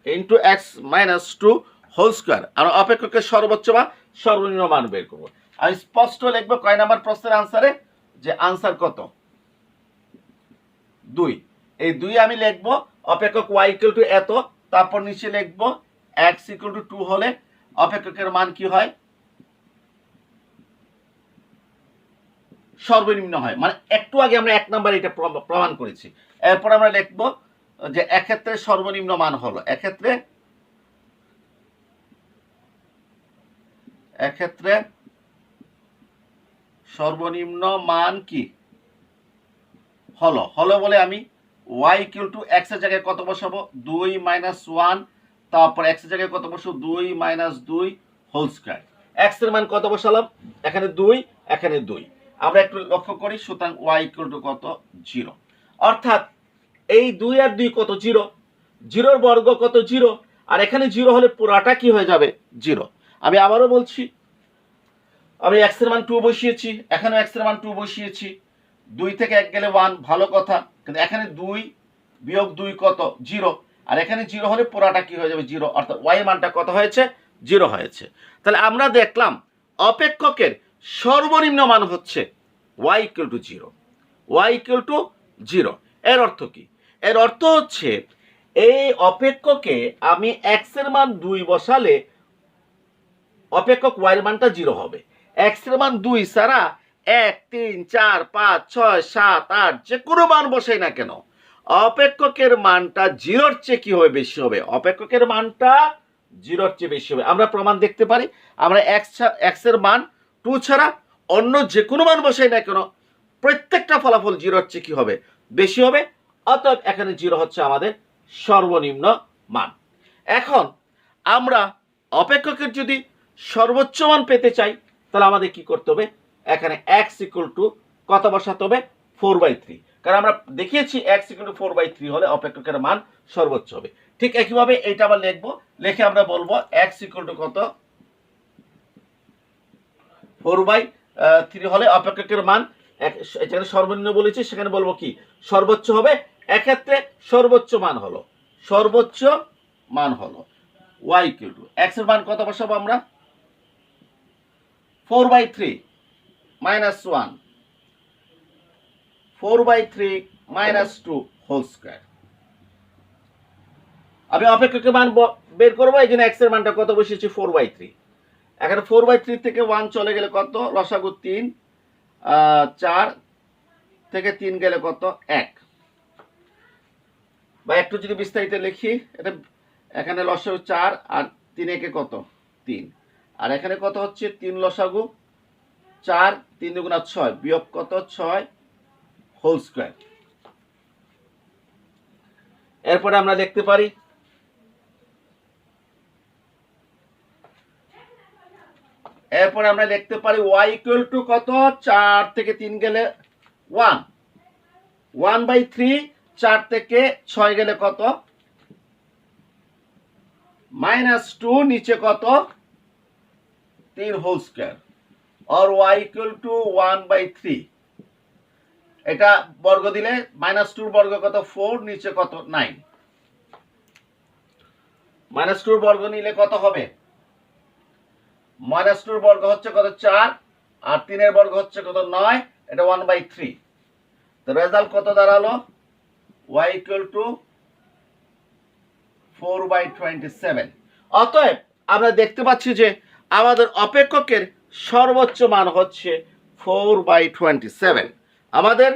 into x minus 2 whole square. আমরা অপেক্ষকের সর্বোচ্চ বা সর্বনিম্ন মান বের করব। আমি স্পষ্ট লিখবো কয় নাম্বার প্রশ্নের আনসারে যে আনসার কত? 2। এই 2 আমি লিখবো অপেক্ষক y ইকুয়াল টু এত, তারপর নিচে লিখবো x ইকুয়াল টু 2 হলে অপেক্ষকের মান কি হয়? সর্বনিম্ন হয়। মানে একটু আগে আমরা 1 নাম্বার এটা প্রমাণ করেছি। এরপর আমরা লিখবো যে এক্ষেত্রে সর্বনিম্ন মান হলো এক্ষেত্রে সর্বনিম্ন মান কি হলো বলে আমি y ইকুয়াল টু x এর জায়গায় কত বসাবো? 2 মাইনাস 1, তারপর x এর জায়গায় কত বসাবো? 2 মাইনাস 2 হোল স্কয়ার। x এর মান কত বসালাম? এখানে 2, এখানে 2। আমরা একটু লক্ষ্য করি, সুতরাং y ইকুয়াল টু কত? 0। অর্থাৎ এই 2 আর 2 কত? 0। 0 এর বর্গ কত? 0। আর এখানে 0 হলে পুরাটা কি হয়ে যাবে? 0। আমি আবারও বলছি, আমি x এর মান 2 বসিয়েছি, এখানে x এর মান 2 বসিয়েছি। 2 থেকে 1 গেলে 1, ভালো কথা। কিন্তু এখানে 2 বিয়োগ 2 কত? 0। আর এখানে 0 হলে পুরাটা কি হয়ে যাবে? 0। অর্থাৎ y এর মানটা কত হয়েছে? 0 হয়েছে। তাহলে আমরা দেখলাম অপেক্ষকের সর্বনিম্ন মান হচ্ছে y equal to 0। y equal to 0 এর অর্থ কি? এর অর্থ হচ্ছে এই অপেক্ষকে আমি x এর মান 2 বসালে অপেক্ষক y এর মানটা 0 হবে। x এর মান 2 ছাড়া 1, 3, 4, 5, 6, 7, 8 যে কোনো মান বসাই না কেন অপেক্ষকের মানটা 0-র চেয়ে কি হবে? বেশি হবে। অপেক্ষকের মানটা 0-র চেয়ে বেশি হবে। আমরা প্রমাণ দেখতে পারি। আমরা x এর মান 2 ছাড়া অন্য যে কোনো মান বসাই না কেন প্রত্যেকটা ফলাফল 0-র চেয়ে কি হবে? বেশি হবে। অতএব এখানে 0 হচ্ছে আমাদের সর্বনিম্ন মান। এখন আমরা অপেক্ষকের যদি সর্বোচ্চ মান পেতে চাই তাহলে আমাদের কি করতে হবে? এখানে x ইকুয়াল টু কত বসাতে হবে? 4/3। কারণ আমরা দেখিয়েছি x = 4/3 হলে অপেক্ষকের মান সর্বোচ্চ হবে। ঠিক একইভাবে এটা আবার লিখবো, লিখে আমরা বলবো x = কত, 4/3 হলে অপেক্ষকের মান, যেখানে সর্বনিম্ন বলেছি সেখানে বলবো কি সর্বোচ্চ হবে। এক্ষেত্রে সর্বোচ্চ মান হলো y = x এর মান কত বসাবো আমরা, 4/3 - 1, 4/3 - 2 হোল স্কয়ার। আমি অপেক্ষকের মান বের করবো, এই জন্য x এর মানটা কত বসিয়েছি, 4/3। এখানে 4/3 থেকে 1 চলে গেলে কত, লসাগু 3, 4 থেকে 3 গেলে কত, 1। বা একটু যদি বিস্তারিত লিখি, এটা এখানে লসাগু 4 আর 3 একে কত, 3, আর এখানে কত হচ্ছে 3 লসাগু 4, 3 × 6 বিয়োগ কত, 6 হোল স্কয়ার। এরপরে আমরা লিখতে পারি y = কত, 4 থেকে 3 গেলে 1, 1/3, 4 থেকে 6 গেলে কত, -2, নিচে কত, 3 হোল স্কয়ার, আর y = 1/3। এটা বর্গ দিলে -2 বর্গ কত, 4, নিচে কত, 9। -2 বর্গ নিলে কত হবে, -2 বর্গ হচ্ছে কত, 4, আর 3 এর বর্গ হচ্ছে কত, 9, এটা 1/3। তো রেজাল্ট কত দাঁড়ালো, y = 4/27। অতএব আমরা দেখতে পাচ্ছি যে আমাদের অপেক্ষকের সর্বোচ্চ মান হচ্ছে 4/27। আমাদের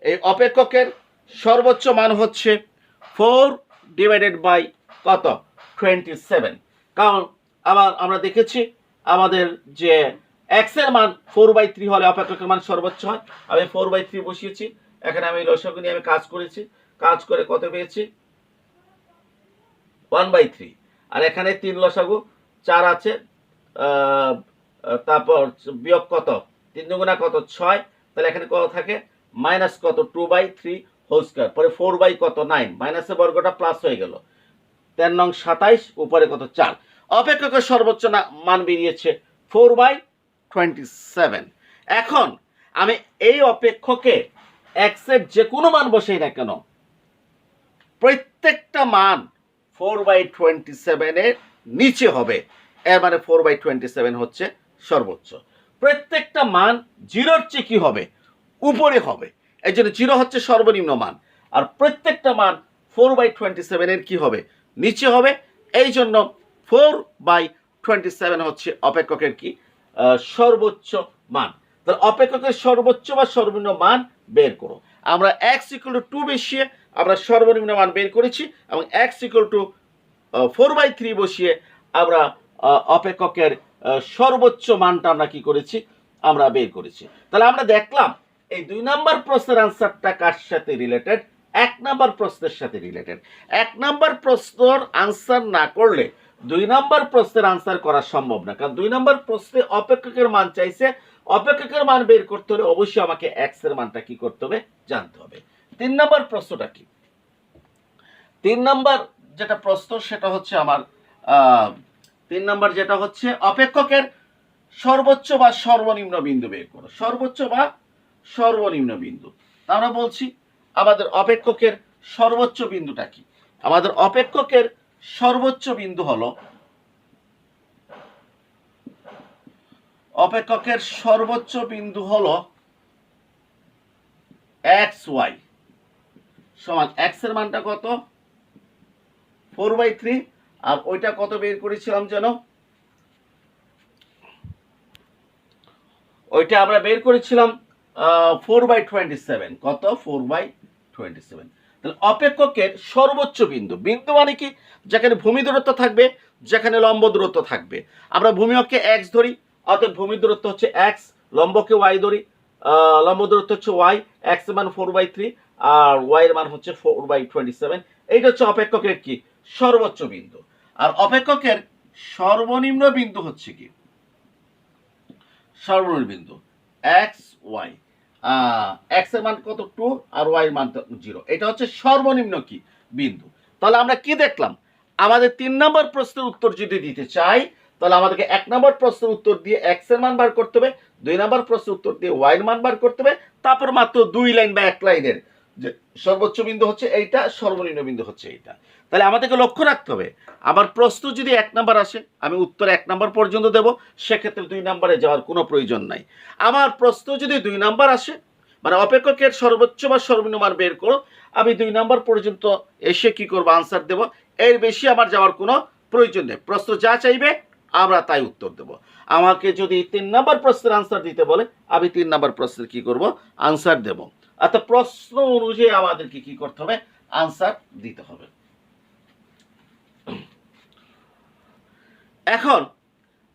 এই অপেক্ষকের সর্বোচ্চ মান হচ্ছে 4 কত, 27। কারণ আমরা দেখেছি আমাদের যে x এর মান 4/3 হলে অপেক্ষকের মান সর্বোচ্চ হয়। আমি 4/3 বসিয়েছি, এখানে আমি লসাগু নিয়ে আমি কাজ করেছি, কাজ করে কত পেয়েছি, 1/3, আর এখানে 3 লসাগু 4 আছে, তারপর বিয়োগ কত, 3 দুগুণা কত, 6, তাহলে এখানে কত থাকে, মাইনাস কত, 2/3 হোল স্কয়ার, পরে 4/9, মাইনাসের বর্গটা প্লাস হয়ে গেল, 3 নং 27, উপরে কত, 4। অপেক্ষকের সর্বোচ্চ মান বেরিয়েছে 4/27। এখন আমি এই অপেক্ষকে x এর যে কোনো মান বসাই না কেন, প্রত্যেকটা মান 4/27 এর নিচে হবে, এর মানে 4/27 হচ্ছে সর্বোচ্চ। প্রত্যেকটা মান 0-র চেয়ে কি হবে, উপরে হবে, এই জন্য 0 হচ্ছে সর্বনিম্ন মান, আর প্রত্যেকটা মান 4/27 এর কি হবে, নিচে হবে, এই জন্য 4/27 হচ্ছে অপেক্ষকের কি সর্বোচ্চ মান। তাহলে অপেক্ষকের সর্বোচ্চ বা সর্বনিম্ন মান বের করো। আমরা x = 2 বসিয়ে আমরা সর্বনিম্ন মান বের করেছি, এবং x = 4/3 বসিয়ে আমরা অপেক্ষকের সর্বোচ্চ মানটা আমরা কি করেছি, আমরা বের করেছি। তাহলে আমরা দেখলাম এই 2 নম্বর প্রশ্নের আনসারটা কার সাথে রিলেটেড, 1 নম্বর প্রশ্নের সাথে রিলেটেড। 1 নম্বর প্রশ্নের আনসার না করলে 2 নম্বর প্রশ্নের আনসার করা সম্ভব না, কারণ 2 নম্বর প্রশ্নে অপেক্ষকের মান চাইছে, অপেক্ষকের মান বের করতে হলে অবশ্যই আমাকে x এর মানটা কি করতে হবে, জানতে হবে। 3 নম্বর প্রশ্নটা কি, 3 নম্বর যেটা প্রশ্ন সেটা হচ্ছে আমার 3 নম্বর যেটা হচ্ছে অপেক্ষকের সর্বোচ্চ বা সর্বনিম্ন বিন্দু বের করো, সর্বোচ্চ বা সর্বনিম্ন বিন্দু। আমরা বলছি আমাদের অপেক্ষকের সর্বোচ্চ বিন্দুটা কি, আমাদের অপেক্ষকের সর্বোচ্চ বিন্দু হলো, অপেক্ষকের সর্বোচ্চ বিন্দু হলো xy সমান, x এর মানটা কত, 4/3, আর ওইটা কত বের করেছিলাম যেন, ওইটা আমরা বের করেছিলাম 4/27। কত, 4/27। তাহলে অপেক্ষকের সর্বোচ্চ বিন্দু, বিন্দু মানে কি, যেখানে ভূমি দূরত্ব থাকবে, যেখানে লম্ব দূরত্ব থাকবে। আমরা ভূমি অক্ষে x ধরি, অতএব ভূমি দূরত্ব হচ্ছে x, লম্বকে y ধরি, লম্ব দূরত্ব হচ্ছে y, x এর মান 4/3 আর y এর মান হচ্ছে 4/27। এইটা হচ্ছে অপেক্ষকের কি সর্বোচ্চ বিন্দু। আর অপেক্ষকের সর্বনিম্ন বিন্দু হচ্ছে কি, সর্বনিম্ন বিন্দু x y। এক্স এর মান কত 2 আর ওয়াই এর মান 0। এটা হচ্ছে সর্বনিম্ন কি বিন্দু। তাহলে আমরা কি দেখলাম, আমাদের 3 নম্বর প্রশ্নের উত্তর যদি দিতে চাই তাহলে আমাদেরকে 1 নম্বর প্রশ্নের উত্তর দিয়ে এক্স এর মান বার করতে হবে, 2 নম্বর প্রশ্নের উত্তর দিয়ে ওয়াই এর মান বার করতে হবে, তারপর মাত্র 2 লাইন বা 1 লাইনের যে সর্বোচ্চ বিন্দু হচ্ছে এইটা, সর্বনিম্ন বিন্দু হচ্ছে এইটা। তাহলে আমাদেরকে লক্ষ্য রাখতে হবে, আমার প্রশ্ন যদি 1 নাম্বার আসে আমি উত্তর 1 নাম্বার পর্যন্ত দেব, সেক্ষেত্রে 2 নাম্বারে যাওয়ার কোনো প্রয়োজন নাই। আমার প্রশ্ন যদি 2 নাম্বার আসে, মানে অপেক্ষকের সর্বোচ্চ বা সর্বনিম্ন মান বের করো, আমি 2 নাম্বার পর্যন্ত এসে কি করব, আনসার দেব। এর বেশি আমার যাওয়ার কোনো প্রয়োজন নেই। প্রশ্ন যা চাইবে আমরা তাই উত্তর দেব। আমাকে যদি 3 নাম্বার প্রশ্নের আনসার দিতে বলে আমি 3 নাম্বার প্রশ্নের কি করব, আনসার দেব। অর্থাৎ প্রশ্ন অনুযায়ী আমাদেরকে কি করতে হবে, আনসার দিতে হবে। এখন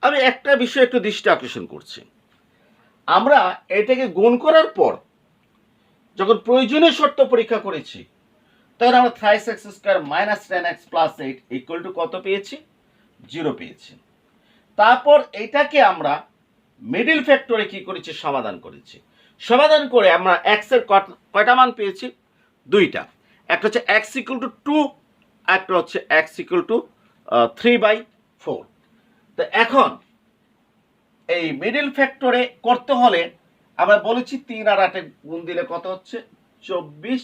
আমি একটা বিষয় একটু দৃষ্টি আকর্ষণ করছি, আমরা এটাকে গুণ করার পর যখন প্রয়োজনীয় শর্ত পরীক্ষা করেছি তখন আমরা 3x² - 10x + 8 = কত পেয়েছি, 0 পেয়েছি। তারপর এটাকে আমরা মিডল ফ্যাক্টরে কি করেছি, সমাধান করেছি। সমাধান করে আমরা x এর কয়টা মান পেয়েছি, দুইটা। একটা হচ্ছে x = 2, একটা হচ্ছে x = 3/4। তো এখন এই মিডল ফ্যাক্টরে করতে হলে আমরা বলেছি 3 আর 8 গুণ দিলে কত হচ্ছে 24,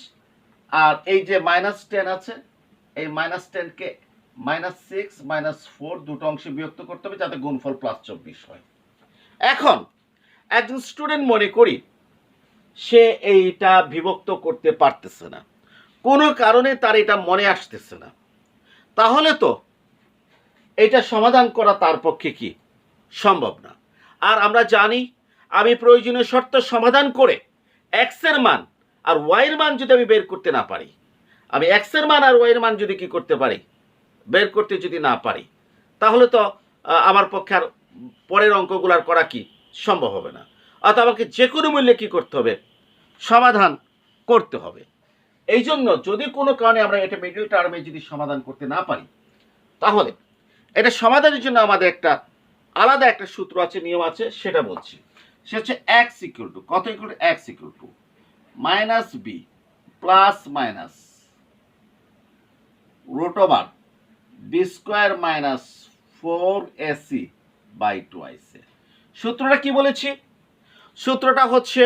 আর এই যে -10 আছে এই -10 কে -6 -4 দুটো অংশে বিভক্ত করতে হবে যাতে গুণফল +24 হয়। এখন একজন স্টুডেন্ট মনে করি সে এইটা বিভক্ত করতে পারতেছে না, কোনো কারণে তার এটা মনে আসতেছে না, তাহলে তো এটা সমাধান করা তার পক্ষে কি সম্ভব না। আর আমরা জানি আমি প্রয়োজনীয় শর্ত সমাধান করে এক্স এর মান আর ওয়াই এর মান যদি আমি বের করতে না পারি, আমি এক্স এর মান আর ওয়াই এর মান যদি কি করতে পারি, বের করতে যদি না পারি, তাহলে তো আমার পক্ষে আর পরের অঙ্কগুলো আর করা কি সম্ভব হবে না। অর্থাৎ আমাকে যে কোনো মূল্যে কি করতে হবে, সমাধান করতে হবে। এই জন্য যদি কোনো কারণে আমরা এটা মিডল টার্মে যদি সমাধান করতে না পারি, তাহলে এটা সমাধানের জন্য আমাদের একটা আলাদা একটা সূত্র আছে, নিয়ম আছে, সেটা বলছি। সে হচ্ছে x = কত = x = -b ± √b² - 4ac/2ac। সূত্রটা কি বলেছি, সূত্রটা হচ্ছে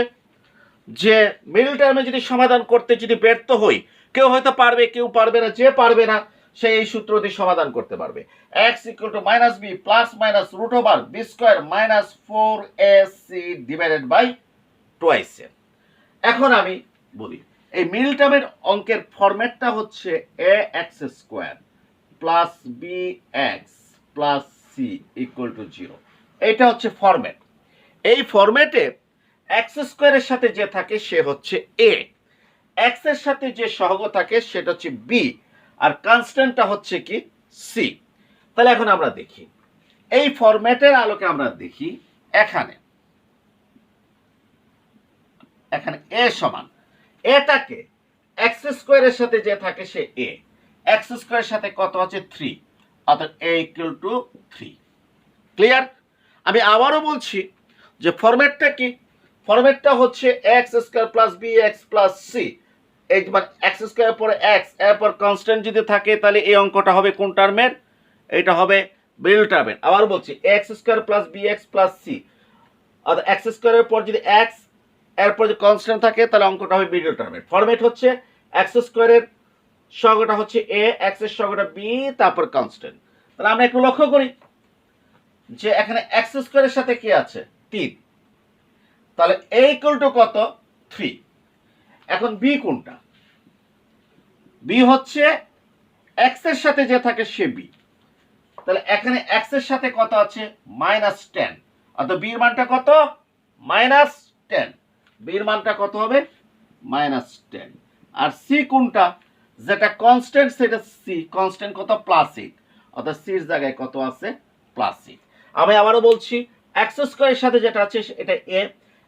যে মিডল টার্মে যদি সমাধান করতে যদি ব্যর্থ হই, কেউ হয়তো পারবে কেউ পারবে না, যে পারবে না সে এই সূত্র দিয়ে সমাধান করতে পারবে। x = -b ± √b² - 4ac/2ac। এখন আমি বলি এই মিডল টার্মের অঙ্কের ফরম্যাটটা হচ্ছে ax² + bx + c = 0। এটা হচ্ছে ফরম্যাট। এই ফরম্যাটে x² এর সাথে যে থাকে সে হচ্ছে a, x এর সাথে যে সহগ থাকে সেটা হচ্ছে b, আর কনস্ট্যান্টটা হচ্ছে কি c। তাহলে এখন আমরা দেখি এই ফরম্যাটের আলোকে আমরা দেখি এখানে a সমান এটাকে x² এর সাথে যে থাকে সে a, x² এর সাথে কত আছে 3, অর্থাৎ a = 3। ক্লিয়ার? আমি আবারও বলছি যে ফরম্যাটটা কি, ফরম্যাটটা হচ্ছে x² + bx + c। এই মানে x² পরে x, এরপর কনস্ট্যান্ট যদি থাকে তাহলে এই অঙ্কটা হবে কোন টার্মের, এটা হবে মিডল টার্মের। আবার বলছি x² + bx + c, অর্থাৎ x² এর পর যদি x এরপর যদি কনস্ট্যান্ট থাকে তাহলে অঙ্কটা হবে মিডল টার্মের। ফরম্যাট হচ্ছে x² এর সহগটা হচ্ছে a, x এর সহগটা b, তারপর কনস্ট্যান্ট। তাহলে আমরা একটু লক্ষ্য করি যে এখানে x² এর সাথে কি আছে 3, তাহলে a = কত 3। এখন b কোনটা, b হচ্ছে x এর সাথে যে থাকে সে b, তাহলে এখানে x এর সাথে কত আছে -10, অর্থাৎ b এর মানটা কত -10, b এর মানটা কত হবে -10। আর c কোনটা, যেটা কনস্ট্যান্ট সেটা c, কনস্ট্যান্ট কত +8, অর্থাৎ c এর জায়গায় কত আছে +8। আমি আবারও বলছি x² এর সাথে যেটা আছে এটা a,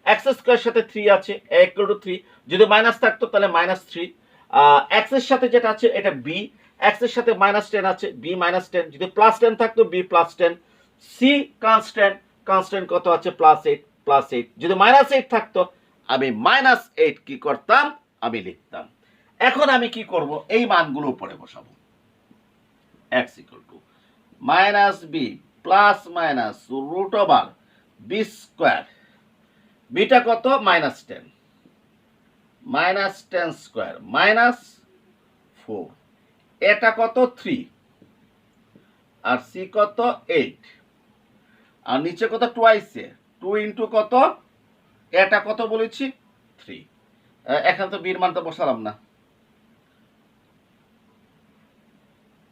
x² এর সাথে 3 আছে, a = 3, যদি মাইনাস থাকতো তাহলে -3। x এর সাথে যেটা আছে এটা b, x এর সাথে -10 আছে, b -10, যদি +10 থাকতো b +10, c কনস্ট্যান্ট, কনস্ট্যান্ট কত আছে +8, যদি -8 থাকতো আমি -8 কি করতাম, আমি লিখতাম। এখন আমি কি করব, এই মানগুলো উপরে বসাবো। x = -b plus minus √b square, beta কত, -10, -10 স্কয়ার -4, এটা কত 3, আর সি কত 8, আর নিচে কত টুয়াইসে 2 ইন্টু কত, এটা কত বলেছি 3। এখানে তো বির মানটা বসালাম না,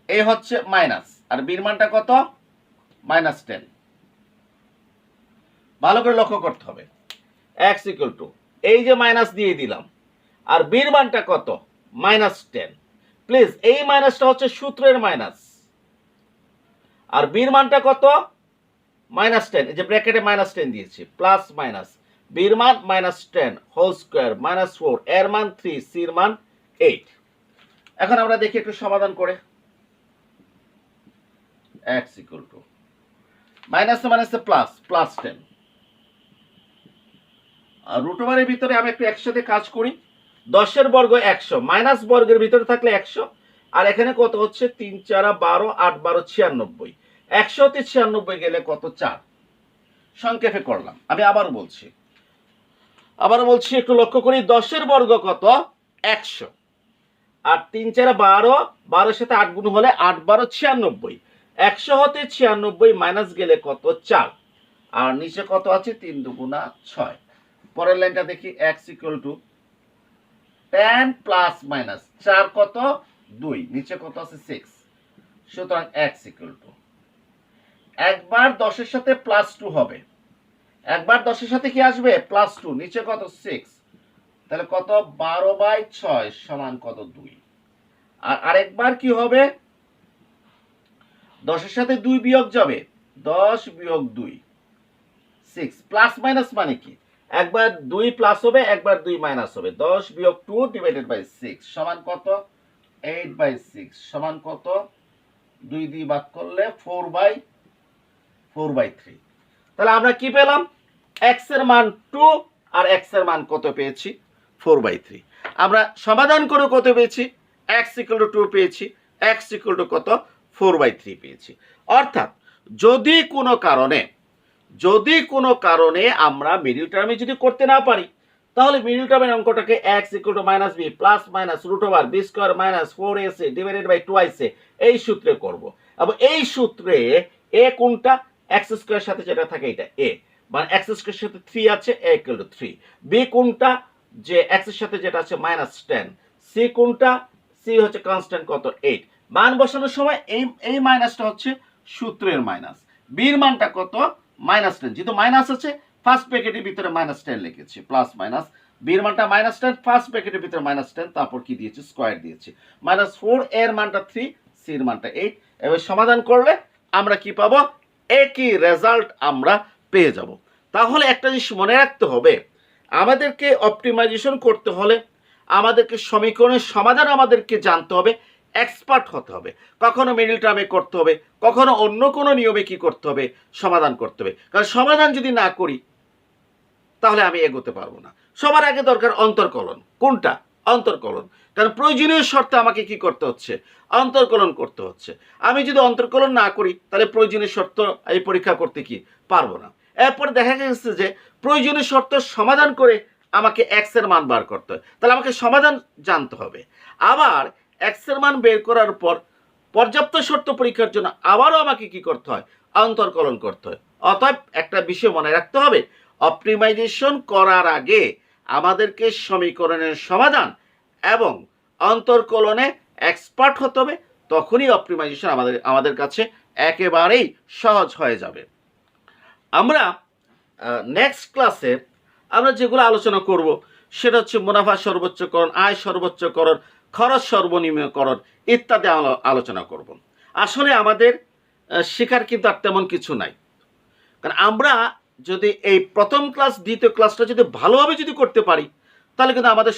এই হচ্ছে মাইনাস, আর বির মানটা কত -10। ভালো করে লক্ষ্য করতে হবে, x = এই যে মাইনাস দিয়ে দিলাম, আর বির মানটা কত -10। প্লিজ এই মাইনাসটা হচ্ছে সূত্রের মাইনাস, আর বির মানটা কত -10, এই যে ব্র্যাকেটে -10 দিয়েছি, প্লাস মাইনাস বির মান -10 হোল স্কয়ার -4, এর মান 3, সির মান 8। এখন আমরা দেখি একটু সমাধান করে। x = মাইনাসে প্লাস 10, আর √এর ভিতরে আমি একটু একসাথে কাজ করি। 10 এর বর্গ 100, মাইনাস বর্গের ভিতরে থাকলে 100, আর এখানে কত হচ্ছে 3 4 12, 8 12 96, 100 তে 96 গেলে কত 4। সংক্ষেপে করলাম, আমি আবার বলছি একটু লক্ষ্য করি। 10 এর বর্গ কত 100, আর 3 4 12, 12 সাথে 8 গুণ হলে 8 12 96, 100 হতে 96 মাইনাস গেলে কত 4, আর নিচে কত আছে 3 2 6। পরের লাইনটা দেখি, x = 10 প্লাস মাইনাস 4 কত 2, নিচে কত আছে 6। সুতরাং x = একবার 10 এর সাথে +2 হবে, একবার 10 এর সাথে কি আসবে +2, নিচে কত 6, তাহলে কত 12/6 সমান কত 2। আর আরেকবার কি হবে, 10 এর সাথে 2 বিয়োগ যাবে, 10 বিয়োগ 2 6, প্লাস মাইনাস মানে কি, একবার 2 প্লাস হবে, একবার 2 মাইনাস হবে। 10 বিয়োগ 2 ডিভাইডেড বাই 6 সমান কত 8/6 সমান কত, 2 দিয়ে ভাগ করলে 4/3। তাহলে আমরা কি পেলাম, x এর মান 2 আর x এর মান কত পেয়েছি 4/3। আমরা সমাধান করে কত পেয়েছি, x = 2 পেয়েছি, x = কত 4/3 পেয়েছি। অর্থাৎ যদি কোনো কারণে আমরা মিডল টার্মে যদি করতে না পারি, তাহলে মিডল টার্মের অঙ্কটাকে x = -b plus minus √b square -4ac divided by 2ac এই সূত্রে করব। এবং এই সূত্রে a কোনটা, x স্কয়ার সাথে যেটা থাকে এটা a, মানে x স্কয়ার সাথে 3 আছে, a = 3। b কোনটা, যে x এর সাথে যেটা আছে -10। c কোনটা, c হচ্ছে কনস্ট্যান্ট কত 8। মান বসানোর সময় এই মাইনাসটা হচ্ছে সূত্রের মাইনাস, বির মানটা কত -10, যেহেতু মাইনাস আছে ফার্স্ট ব্র্যাকেটের ভিতরে -10 লিখেছি, প্লাস মাইনাস বির মানটা -10, ফার্স্ট ব্র্যাকেটের ভিতরে -10, তারপর কি দিয়েছি স্কয়ার দিয়েছি, -4, এর মানটা 3, সির মানটা 8। এবার সমাধান করলে আমরা কি পাবো, একই রেজাল্ট আমরা পেয়ে যাব। তাহলে একটা জিনিস মনে রাখতে হবে, আমাদেরকে অপটিমাইজেশন করতে হলে আমাদেরকে সমীকরণের সমাধান আমাদেরকে জানতে হবে, এক্সপার্ট হতে হবে। কখনো মিডল টার্মে করতে হবে, কখনো অন্য কোনো নিয়মে কি করতে হবে, সমাধান করতে হবে। কারণ সমাধান যদি না করি তাহলে আমি এগোতে পারবো না। সবার আগে দরকার অন্তর্কলন। কোনটা, অন্তর্কলন। কারণ প্রয়োজনীয় শর্তে আমাকে কি করতে হচ্ছে, অন্তর্কলন করতে হচ্ছে। আমি যদি অন্তর্কলন না করি তাহলে প্রয়োজনীয় শর্ত এই পরীক্ষা করতে কি পারবো না। এরপরে দেখা গেছে যে প্রয়োজনীয় শর্ত সমাধান করে আমাকে এক্স এর মান বার করতে হয়, তাহলে আমাকে সমাধান জানতে হবে। আবার এক্স এর মান বের করার পর পর্যাপ্ত শর্ত পরীক্ষার জন্য আবারও আমাকে কি করতে হয়, অন্তর্কলন করতে হয়। অতএব একটা বিষয় মনে রাখতে হবে, অপটিমাইজেশন করার আগে আমাদেরকে সমীকরণের সমাধান এবং অন্তর্কলনে এক্সপার্ট হতে হবে, তখনই অপটিমাইজেশন আমাদের কাছে একেবারেই সহজ হয়ে যাবে। আমরা নেক্সট ক্লাসে আমরা যেগুলো আলোচনা করব সেটা হচ্ছে মুনাফা সর্বোচ্চকরণ, আয় সর্বোচ্চকরণ, খরচ সর্বনিম্নকরণ ইত্যাদি আলোচনা করব। আসলে আমাদের শেখার কিন্তু আর তেমন কিছু নাই, কারণ আমরা যদি এই প্রথম ক্লাস দ্বিতীয় ক্লাসটা যদি ভালোভাবে যদি করতে পারি তাহলে কিন্তু আমাদের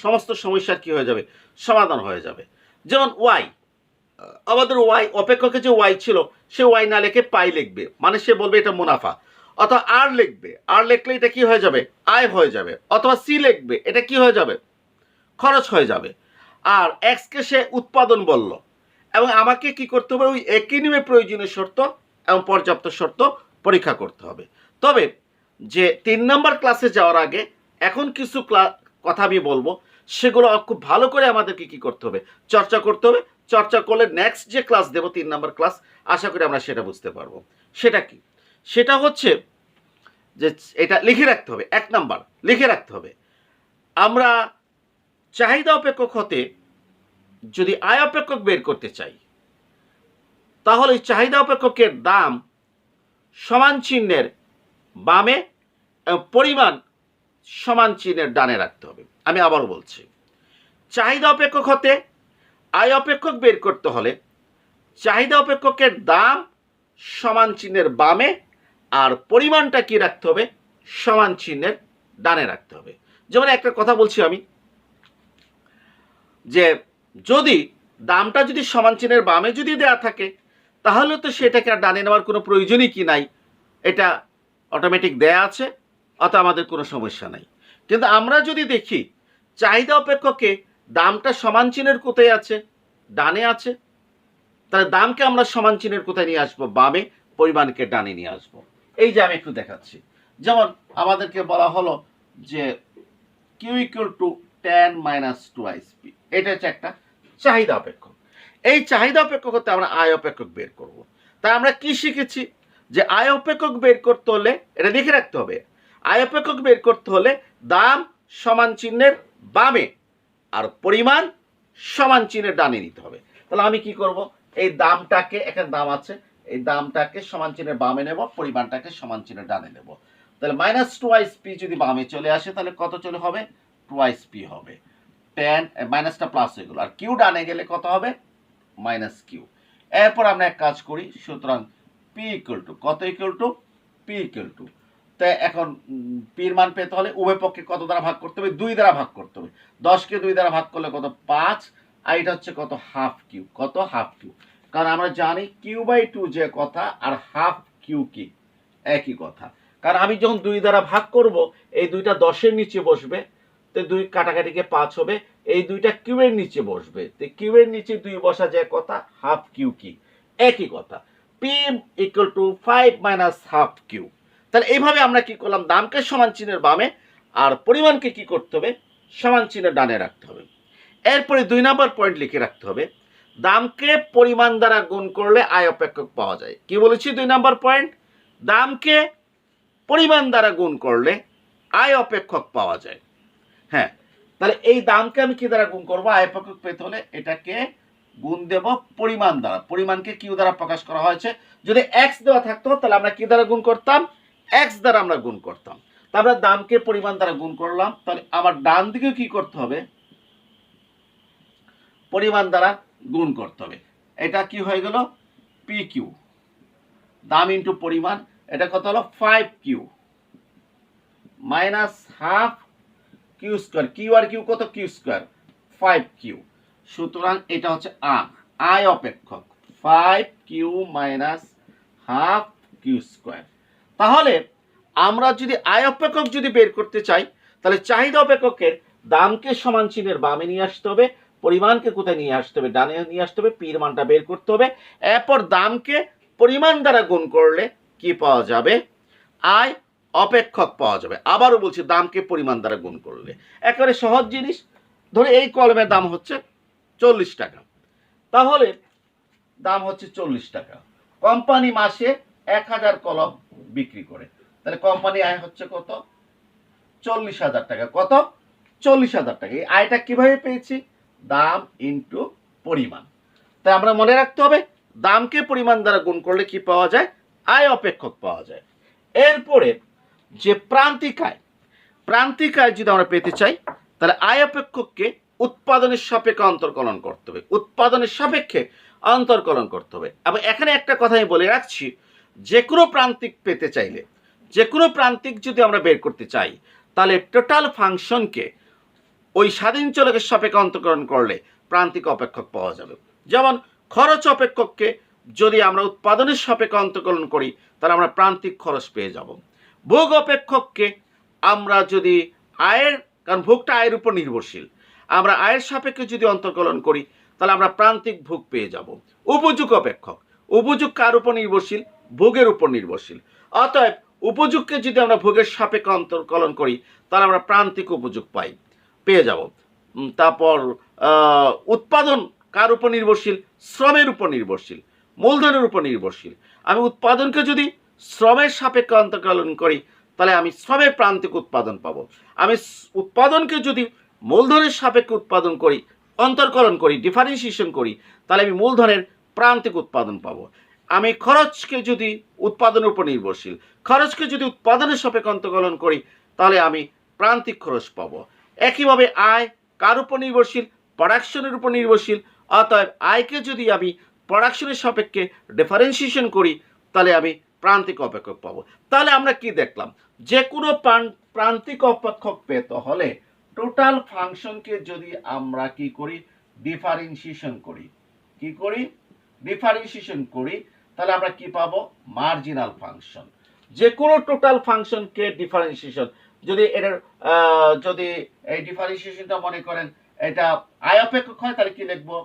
সমস্ত সমস্যার কি হয়ে যাবে, সমাধান হয়ে যাবে। যেমন ওয়াই, আমাদের ওয়াই অপেক্ষকে যে ওয়াই ছিল সে ওয়াই না লিখে পাই লিখবে, মানে সে বলবে এটা মুনাফা। অথবা আর লিখবে, আর লিখলে এটা কি হয়ে যাবে, আয় হয়ে যাবে, অথবা সি লিখবে, এটা কি হয়ে যাবে, খরচ হয়ে যাবে। আর এক্সকে সে উৎপাদন বলল, এবং আমাকে কি করতে হবে, ওই একই নিয়মে প্রয়োজনীয় শর্ত এবং পর্যাপ্ত শর্ত পরীক্ষা করতে হবে। তবে যে 3 নম্বর ক্লাসে যাওয়ার আগে এখন কিছু কথা আমি বলবো, সেগুলো খুব ভালো করে আমাদেরকে কি করতে হবে, চর্চা করতে হবে। চর্চা করলে নেক্সট যে ক্লাস দেব 3 নম্বর ক্লাস, আশা করি আমরা সেটা বুঝতে পারবো। সেটা কি, সেটা হচ্ছে যে এটা লিখে রাখতে হবে। 1 নাম্বার লিখে রাখতে হবে, আমরা চাহিদা অপেক্ষক হতে যদি আয় অপেক্ষক বের করতে চাই, তাহলে চাহিদা অপেক্ষকের দাম সমান চিহ্নের বামে এবং পরিমাণ সমান চিহ্নের ডানে রাখতে হবে। আমি আবারও বলছি, চাহিদা অপেক্ষক হতে আয় অপেক্ষক বের করতে হলে চাহিদা অপেক্ষকের দাম সমান চিহ্নের বামে আর পরিমাণটা কি রাখতে হবে, সমান চিহ্নের ডানে রাখতে হবে। যেমন একটা কথা বলছি আমি, যে যদি দামটা যদি সমান চিহ্নের বামে যদি দেওয়া থাকে, তাহলে তো সেটাকে আর ডানে নেওয়ার কোনো প্রয়োজনই কি নাই, এটা অটোমেটিক দেয়া আছে, অত আমাদের কোনো সমস্যা নাই। কিন্তু আমরা যদি দেখি চাহিদা অপেক্ষকে দামটা সমান চিহ্নের কোথায় আছে, ডানে আছে, তাহলে দামকে আমরা সমান চিহ্নের কোথায় নিয়ে আসবো, বামে, পরিমাণকে ডানে নিয়ে আসবো। এই যে আমি একটু দেখাচ্ছি, যেমন আমাদেরকে বলা হলো যে কিউ ইকুয়াল টু 10 - 2 পি, এটা হচ্ছে একটা চাহিদা অপেক্ষক। এই চাহিদা অপেক্ষক হতে আমরা আয় অপেক্ষক বের করব। তাই আমরা কি শিখেছি, যে আয় অপেক্ষক বের করতে হলে এটা লিখে রাখতে হবে, আয় অপেক্ষক বের করতে হলে দাম সমান চিহ্নের বামে আর পরিমাণ সমান চিহ্নের ডানে নিতে হবে। তাহলে আমি কি করব, এই দামটাকে, এখানে দাম আছে, এই দামটাকে সমান চিহ্নের বামে নেব, পরিমাণটাকে সমান চিহ্নের ডানে নেব। তাহলে -2p যদি বামে চলে আসে, তাহলে কত চলে হবে, 2p হবে। 10 মাইনাসটা প্লাস হয়ে গেল, আর কিউ ডানে গেলে কত হবে, -q। এরপর আমরা এক কাজ করি, সুতরাং p ইকুয়াল টু কত, equal to p equal two, তাই এখন পির মান পেতে হলে উভয় পক্ষে কত দ্বারা ভাগ করতে হবে, 2 দ্বারা ভাগ করতে হবে। 10কে 2 দ্বারা ভাগ করলে কত, 5, আর এটা হচ্ছে কত, হাফ কিউ। কত, হাফ কিউ, কারণ আমরা জানি q/2 যে কথা আর হাফ কিউ কি একই কথা। কারণ আমি যখন 2 দ্বারা ভাগ করব, এই 2টা 10-এর নিচে বসবে, তো 2 কাটাকাটিকে 5 হবে, এই 2টা কিউবের নিচে বসবে, তো কিউবের নিচে 2 বসা যায় কথা, হাফ কিউ কি একই কথা। p equal to 5 - half q. তাহলে এইভাবে আমরা কি করলাম, দামকে সমান চিহ্নের বামে আর পরিমাণকে কি করতে হবে, সমান চিহ্নের ডানে রাখতে হবে। এরপরে 2 নম্বর পয়েন্ট লিখে রাখতে হবে, দামকে পরিমাণ দ্বারা গুণ করলে আয় অপেক্ষক পাওয়া যায়। কি বলেছি 2 নম্বর পয়েন্ট, দামকে পরিমাণ দ্বারা গুণ করলে আয় অপেক্ষক পাওয়া যায়। হ্যাঁ, তাহলে এই দামকে আমি কি দ্বারা গুণ করবো, আয় অপেক্ষক পেতে হলে এটাকে গুণ দেব পরিমাণ দ্বারা। পরিমাণকে কিউ দ্বারা প্রকাশ করা হয়েছে, যদি এক্স দেওয়া থাকতো তাহলে আমরা কি দ্বারা গুণ করতাম, এক্স দ্বারা আমরা গুণ করতাম। তা আমরা দামকে পরিমাণ দ্বারা গুণ করলাম, তাহলে আমার ডান দিকে কি করতে হবে, পরিমাণ দ্বারা গুণ করতে হবে। এটা কি হয়ে গেল, পি কিউ, দাম ইন্টু পরিমাণ, এটা কত হলো, 5q minus half q square, q আর কিউ কত, কিউ স্কোয়ার, 5q। সুতরাং এটা হচ্ছে আয় অপেক্ষক, 5q minus half q square. তাহলে আমরা যদি আয় অপেক্ষক যদি বের করতে চাই, তাহলে চাহিদা অপেক্ষকের দামকে সমান চিহ্নের বামে নিয়ে আসতে হবে, পরিমাণকে কোথায় নিয়ে আসতে হবে, ডানে নিয়ে আসতে হবে, পির মানটা বের করতে হবে। এরপর দামকে পরিমাণ দ্বারা গুণ করলে কি পাওয়া যাবে, আয় অপেক্ষক পাওয়া যাবে। আবারও বলছি, দামকে পরিমাণ দ্বারা গুণ করলে একেবারে সহজ জিনিস। ধরে এই কলমের দাম হচ্ছে 40 টাকা, তাহলে দাম হচ্ছে 40 টাকা। কোম্পানি মাসে 1000 কলম বিক্রি করে, তাহলে কোম্পানি আয় হচ্ছে কত, 40,000 টাকা। কত, 40,000 টাকা। এই আয়টা কিভাবে পেয়েছি, দাম ইন্টু পরিমাণ। তাই আমরা মনে রাখতে হবে, দামকে পরিমাণ দ্বারা গুণ করলে কি পাওয়া যায়, আয় অপেক্ষক পাওয়া যায়। এরপরে যে প্রান্তিক আয়, প্রান্তিক আয় যদি আমরা পেতে চাই, তাহলে আয় অপেক্ষককে উৎপাদনের সাপেক্ষে অন্তর্কলন করতে হবে, উৎপাদনের সাপেক্ষে অন্তর্কলন করতে হবে। এবং এখানে একটা কথা আমি বলে রাখছি, যে কোনো প্রান্তিক পেতে চাইলে, যে কোনো প্রান্তিক যদি আমরা বের করতে চাই, তাহলে টোটাল ফাংশনকে ওই স্বাধীন চলকের সাপেক্ষে অন্তর্কলন করলে প্রান্তিক অপেক্ষক পাওয়া যাবে। যেমন খরচ অপেক্ষককে যদি আমরা উৎপাদনের সাপেক্ষে অন্তর্কলন করি তাহলে আমরা প্রান্তিক খরচ পেয়ে যাব। ভোগ অপেক্ষককে আমরা যদি আয়ের, কারণ ভোগটা আয়ের উপর নির্ভরশীল, আমরা আয়ের সাপেক্ষে যদি অন্তর্কলন করি তাহলে আমরা প্রান্তিক ভোগ পেয়ে যাব। উপযোগ অপেক্ষক, উপযোগ কার উপর নির্ভরশীল? ভোগের উপর নির্ভরশীল। অতএব উপযোগকে যদি আমরা ভোগের সাপেক্ষে অন্তর্কলন করি তাহলে আমরা প্রান্তিক উপযোগ পেয়ে যাব। তারপর উৎপাদন কার উপর নির্ভরশীল? শ্রমের উপর নির্ভরশীল, মূলধনের উপর নির্ভরশীল। আমি উৎপাদনকে যদি শ্রমের সাপেক্ষে অন্তর্কলন করি তাহলে আমি শ্রমের প্রান্তিক উৎপাদন পাবো। আমি উৎপাদনকে যদি মূলধনের সাপেক্ষে উৎপাদন করি, অন্তর্কলন করি, ডিফারেন্সিয়েশন করি, তাহলে আমি মূলধনের প্রান্তিক উৎপাদন পাবো। আমি খরচকে যদি উৎপাদনের উপর নির্ভরশীল, খরচকে যদি উৎপাদনের সাপেক্ষে অন্তর্কলন করি তাহলে আমি প্রান্তিক খরচ পাবো। একইভাবে আয় কার উপর নির্ভরশীল? প্রোডাকশনের উপর নির্ভরশীল। অতএব আয়কে যদি আমি প্রোডাকশনের সাপেক্ষে ডিফারেন্সিয়েশন করি তাহলে আমি প্রান্তিক অপেক্ষক পাবো। তাহলে আমরা কি দেখলাম? যে কোনো প্রান্তিক অপেক্ষক পেতে হলে টোটাল ফাংশনকে যদি আমরা কি করি? ডিফারেন্সিয়েশন করি। কি করি? ডিফারেন্সিয়েশন করি, তাহলে আমরা কি পাবো? Marginal function. যে কোনো টোটাল ফাংশনকে ডিফারেন্সিয়েশন, যদি এটার যদি এই ডিফারেন্সিয়েশনটা মনে করেন এটা আয় অপেক্ষক হয় তাহলে কি লিখবো?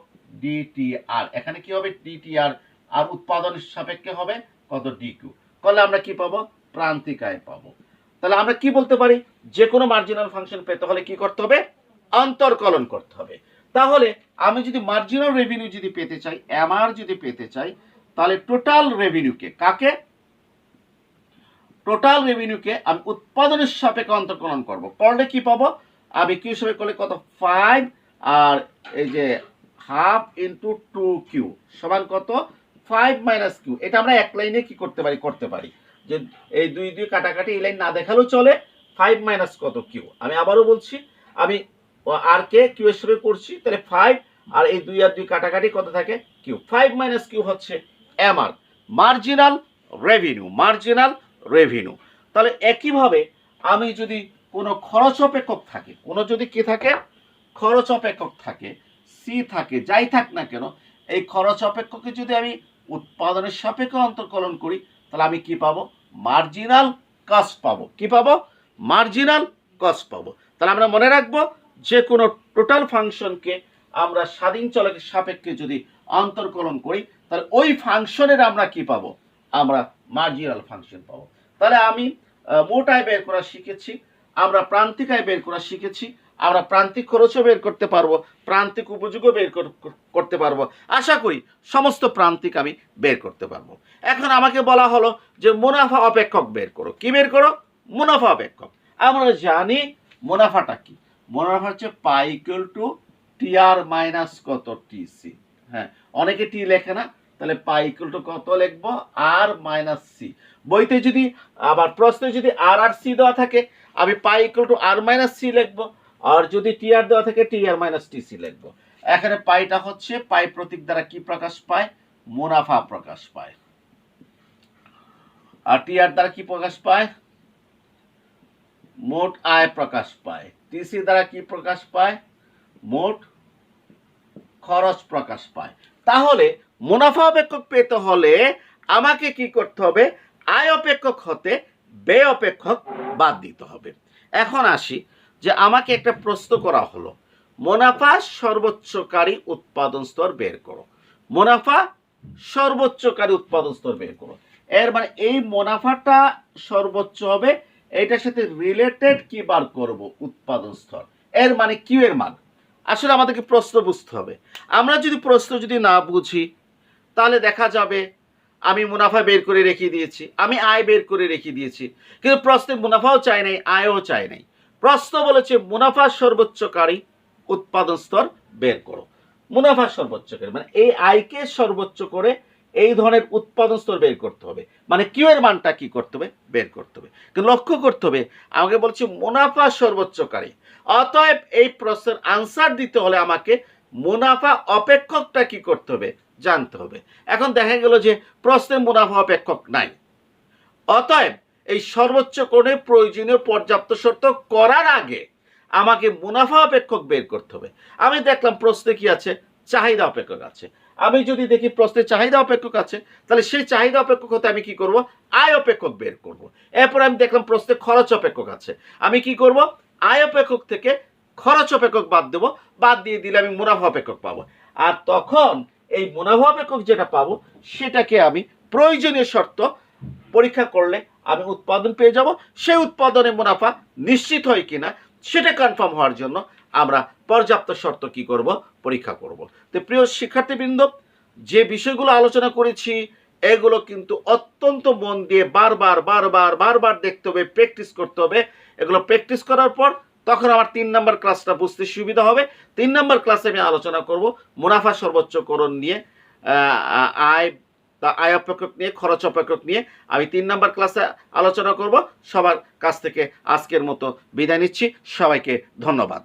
ডিটিআর। এখানে কি হবে? ডিটিআর। আর উৎপাদনের সাপেক্ষে হবে কত? ডিকিউ। করলে আমরা কি পাবো? প্রান্তিক আয় পাবো। তাহলে আমরা কি বলতে পারি? যে কোনো মার্জিনাল ফাংশন পেতে হলে কি করতে হবে? অন্তর্কলন করতে হবে। তাহলে আমি যদি মার্জিনাল রেভিনিউ যদি পেতে চাই, এমআর যদি পেতে চাই, তাহলে টোটাল রেভিনিউকে, কাকে? টোটাল রেভিনিউকে আমি উৎপাদনের সাপেক্ষে অন্তর্কলন করব। করলে কি পাবো? আমি কিউ হিসেবে করলে কত? 5 আর এই যে হাফ ইন্টু 2Q সমান কত? 5 মাইনাস কিউ। এটা আমরা এক লাইনে কি করতে পারি? করতে পারি যে এই দুই দুই কাটাকাটি, এই লাইন না দেখালেও চলে। 5 মাইনাস কত? কিউ। আমি আবারও বলছি, আমি আর কে কিউ হিসেবে করছি, তাহলে 5 আর এই দুই আর দুই কাটাকাটি কত থাকে? কিউ। 5 মাইনাস কিউ হচ্ছে MR, marginal revenue. Marginal revenue. তাহলে একইভাবে আমি যদি কোনো খরচ অপেক্ষক থাকে, কোনো যদি কি থাকে? খরচ অপেক্ষক থাকে, সি থাকে, যাই থাক না কেন, এই খরচ অপেক্ষকে যদি আমি উৎপাদনের সাপেক্ষে অন্তর্কলন করি তাহলে আমি কি পাবো? মার্জিনাল কস্ট পাবো। কি পাবো? মার্জিনাল কস্ট পাবো। তাহলে আমরা মনে রাখবো যে কোনো টোটাল ফাংশনকে আমরা স্বাধীন চলকের সাপেক্ষে যদি অন্তর্কলন করি তাহলে ওই ফাংশনের আমরা কি পাবো? আমরা মার্জিনাল ফাংশন পাবো। তাহলে আমি মোট আয় বের করা শিখেছি, আমরা প্রান্তিক আয় বের করা শিখেছি, আমরা প্রান্তিক খরচও বের করতে পারবো, প্রান্তিক উপযোগও বের করতে পারবো। আশা করি সমস্ত প্রান্তিক আমি বের করতে পারবো। এখন আমাকে বলা হলো যে মুনাফা অপেক্ষক বের করো। কি বের করো? মুনাফা অপেক্ষক। আমরা জানি মুনাফাটা কি? মুনাফা হচ্ছে পাই ইকুয়াল টু টিআর মাইনাস কত? টিসি। হ্যাঁ, অনেকে টি লেখে না, তাহলে পাই ইকুয়াল টু কত লিখবো? আর মাইনাস সি। বইতে যদি আবার প্রশ্নে যদি আর আর সি দেওয়া থাকে আমি পাই ইকুয়াল টু আর মাইনাস সি লিখবো, আর যদি টি আর দেওয়া থাকে টি আর মাইনাস টিসি লিখবো। এখানে পাইটা হচ্ছে পাই প্রতীক দ্বারা কি প্রকাশ পায়? মুনাফা প্রকাশ পায়। আর টি আর দ্বারা কি প্রকাশ পায়? মোট আয় প্রকাশ পায়। টিসি দ্বারা কি প্রকাশ পায়? মোট খরচ প্রকাশ পায়। তাহলে মুনাফা অপেক্ষক পেতে হলে আমাকে কি করতে হবে? আয় অপেক্ষক হতে ব্যয় অপেক্ষক বাদ দিতে হবে। এখন আসি যে আমাকে একটা প্রশ্ন করা হলো, মুনাফা সর্বোচ্চকারী উৎপাদন স্তর বের করো। মুনাফা সর্বোচ্চকারী উৎপাদন স্তর বের করো। এর মানে এই মুনাফাটা সর্বোচ্চ হবে, এটার সাথে রিলেটেড কি বার করব? উৎপাদন স্তর। এর মানে কিউ এর মান। আসলে আমাদেরকে প্রশ্ন বুঝতে হবে। আমরা যদি প্রশ্ন যদি না বুঝি তাহলে দেখা যাবে আমি মুনাফা বের করে রেখে দিয়েছি, আমি আয় বের করে রেখে দিয়েছি, কিন্তু প্রশ্নে মুনাফাও চাই নাই, আয়ও চাই নাই। প্রশ্ন বলেছে মুনাফা সর্বোচ্চকারী উৎপাদন স্তর বের করো। মুনাফা সর্বোচ্চকারী মানে এই আয়কে সর্বোচ্চ করে এই ধরনের উৎপাদন স্তর বের করতে হবে, মানে কিউ এর মানটা কি করতে হবে? বের করতে হবে। কিন্তু লক্ষ্য করতে হবে আমাকে বলছে মুনাফা সর্বোচ্চকারী। অতএব এই প্রশ্নের আনসার দিতে হলে আমাকে মুনাফা অপেক্ষকটা কি করতে হবে? জানতে হবে। এখন দেখা গেল যে প্রশ্নে মুনাফা অপেক্ষক নাই, অতএব এই সর্বোচ্চ কোণে প্রয়োজনীয় পর্যাপ্ত শর্ত করার আগে আমাকে মুনাফা অপেক্ষক বের করতে হবে। আমি দেখলাম প্রশ্নে কি আছে? চাহিদা অপেক্ষক আছে। আমি যদি দেখি প্রশ্নে চাহিদা অপেক্ষক আছে, তাহলে সেই চাহিদা অপেক্ষক হতে আমি কি করব, আয় অপেক্ষক বের করব। এরপর আমি দেখলাম প্রশ্নে খরচ অপেক্ষক আছে, আমি কি করব, আয় অপেক্ষক থেকে খরচ অপেক্ষক বাদ দেব, বাদ দিয়ে দিলে আমি মুনাফা অপেক্ষক পাবো। আর তখন এই মুনাফা অপেক্ষক যেটা পাবো সেটাকে আমি প্রয়োজনীয় শর্ত পরীক্ষা করলে আমি উৎপাদন পেয়ে যাব। সেই উৎপাদনে মুনাফা নিশ্চিত হয় কিনা সেটা কনফার্ম হওয়ার জন্য আমরা পর্যাপ্ত শর্ত কি করব, পরীক্ষা করব। তো প্রিয় শিক্ষার্থীবৃন্দ, যে বিষয়গুলো আলোচনা করেছি এগুলো কিন্তু অত্যন্ত মন দিয়ে বারবার বারবার বারবার দেখতে হবে, প্র্যাকটিস করতে হবে। এগুলো প্র্যাকটিস করার পর তখন আমার 3 নম্বর ক্লাসটা বুঝতে সুবিধা হবে। 3 নম্বর ক্লাসে আমি আলোচনা করব মুনাফা সর্বোচ্চকরণ নিয়ে, আয় আয় অপেক্ষক নিয়ে, খরচ অপেক্ষক নিয়ে আমি 3 নম্বর ক্লাসে আলোচনা করব। সবার কাছ থেকে আজকের মতো বিদায় নিচ্ছি। সবাইকে ধন্যবাদ।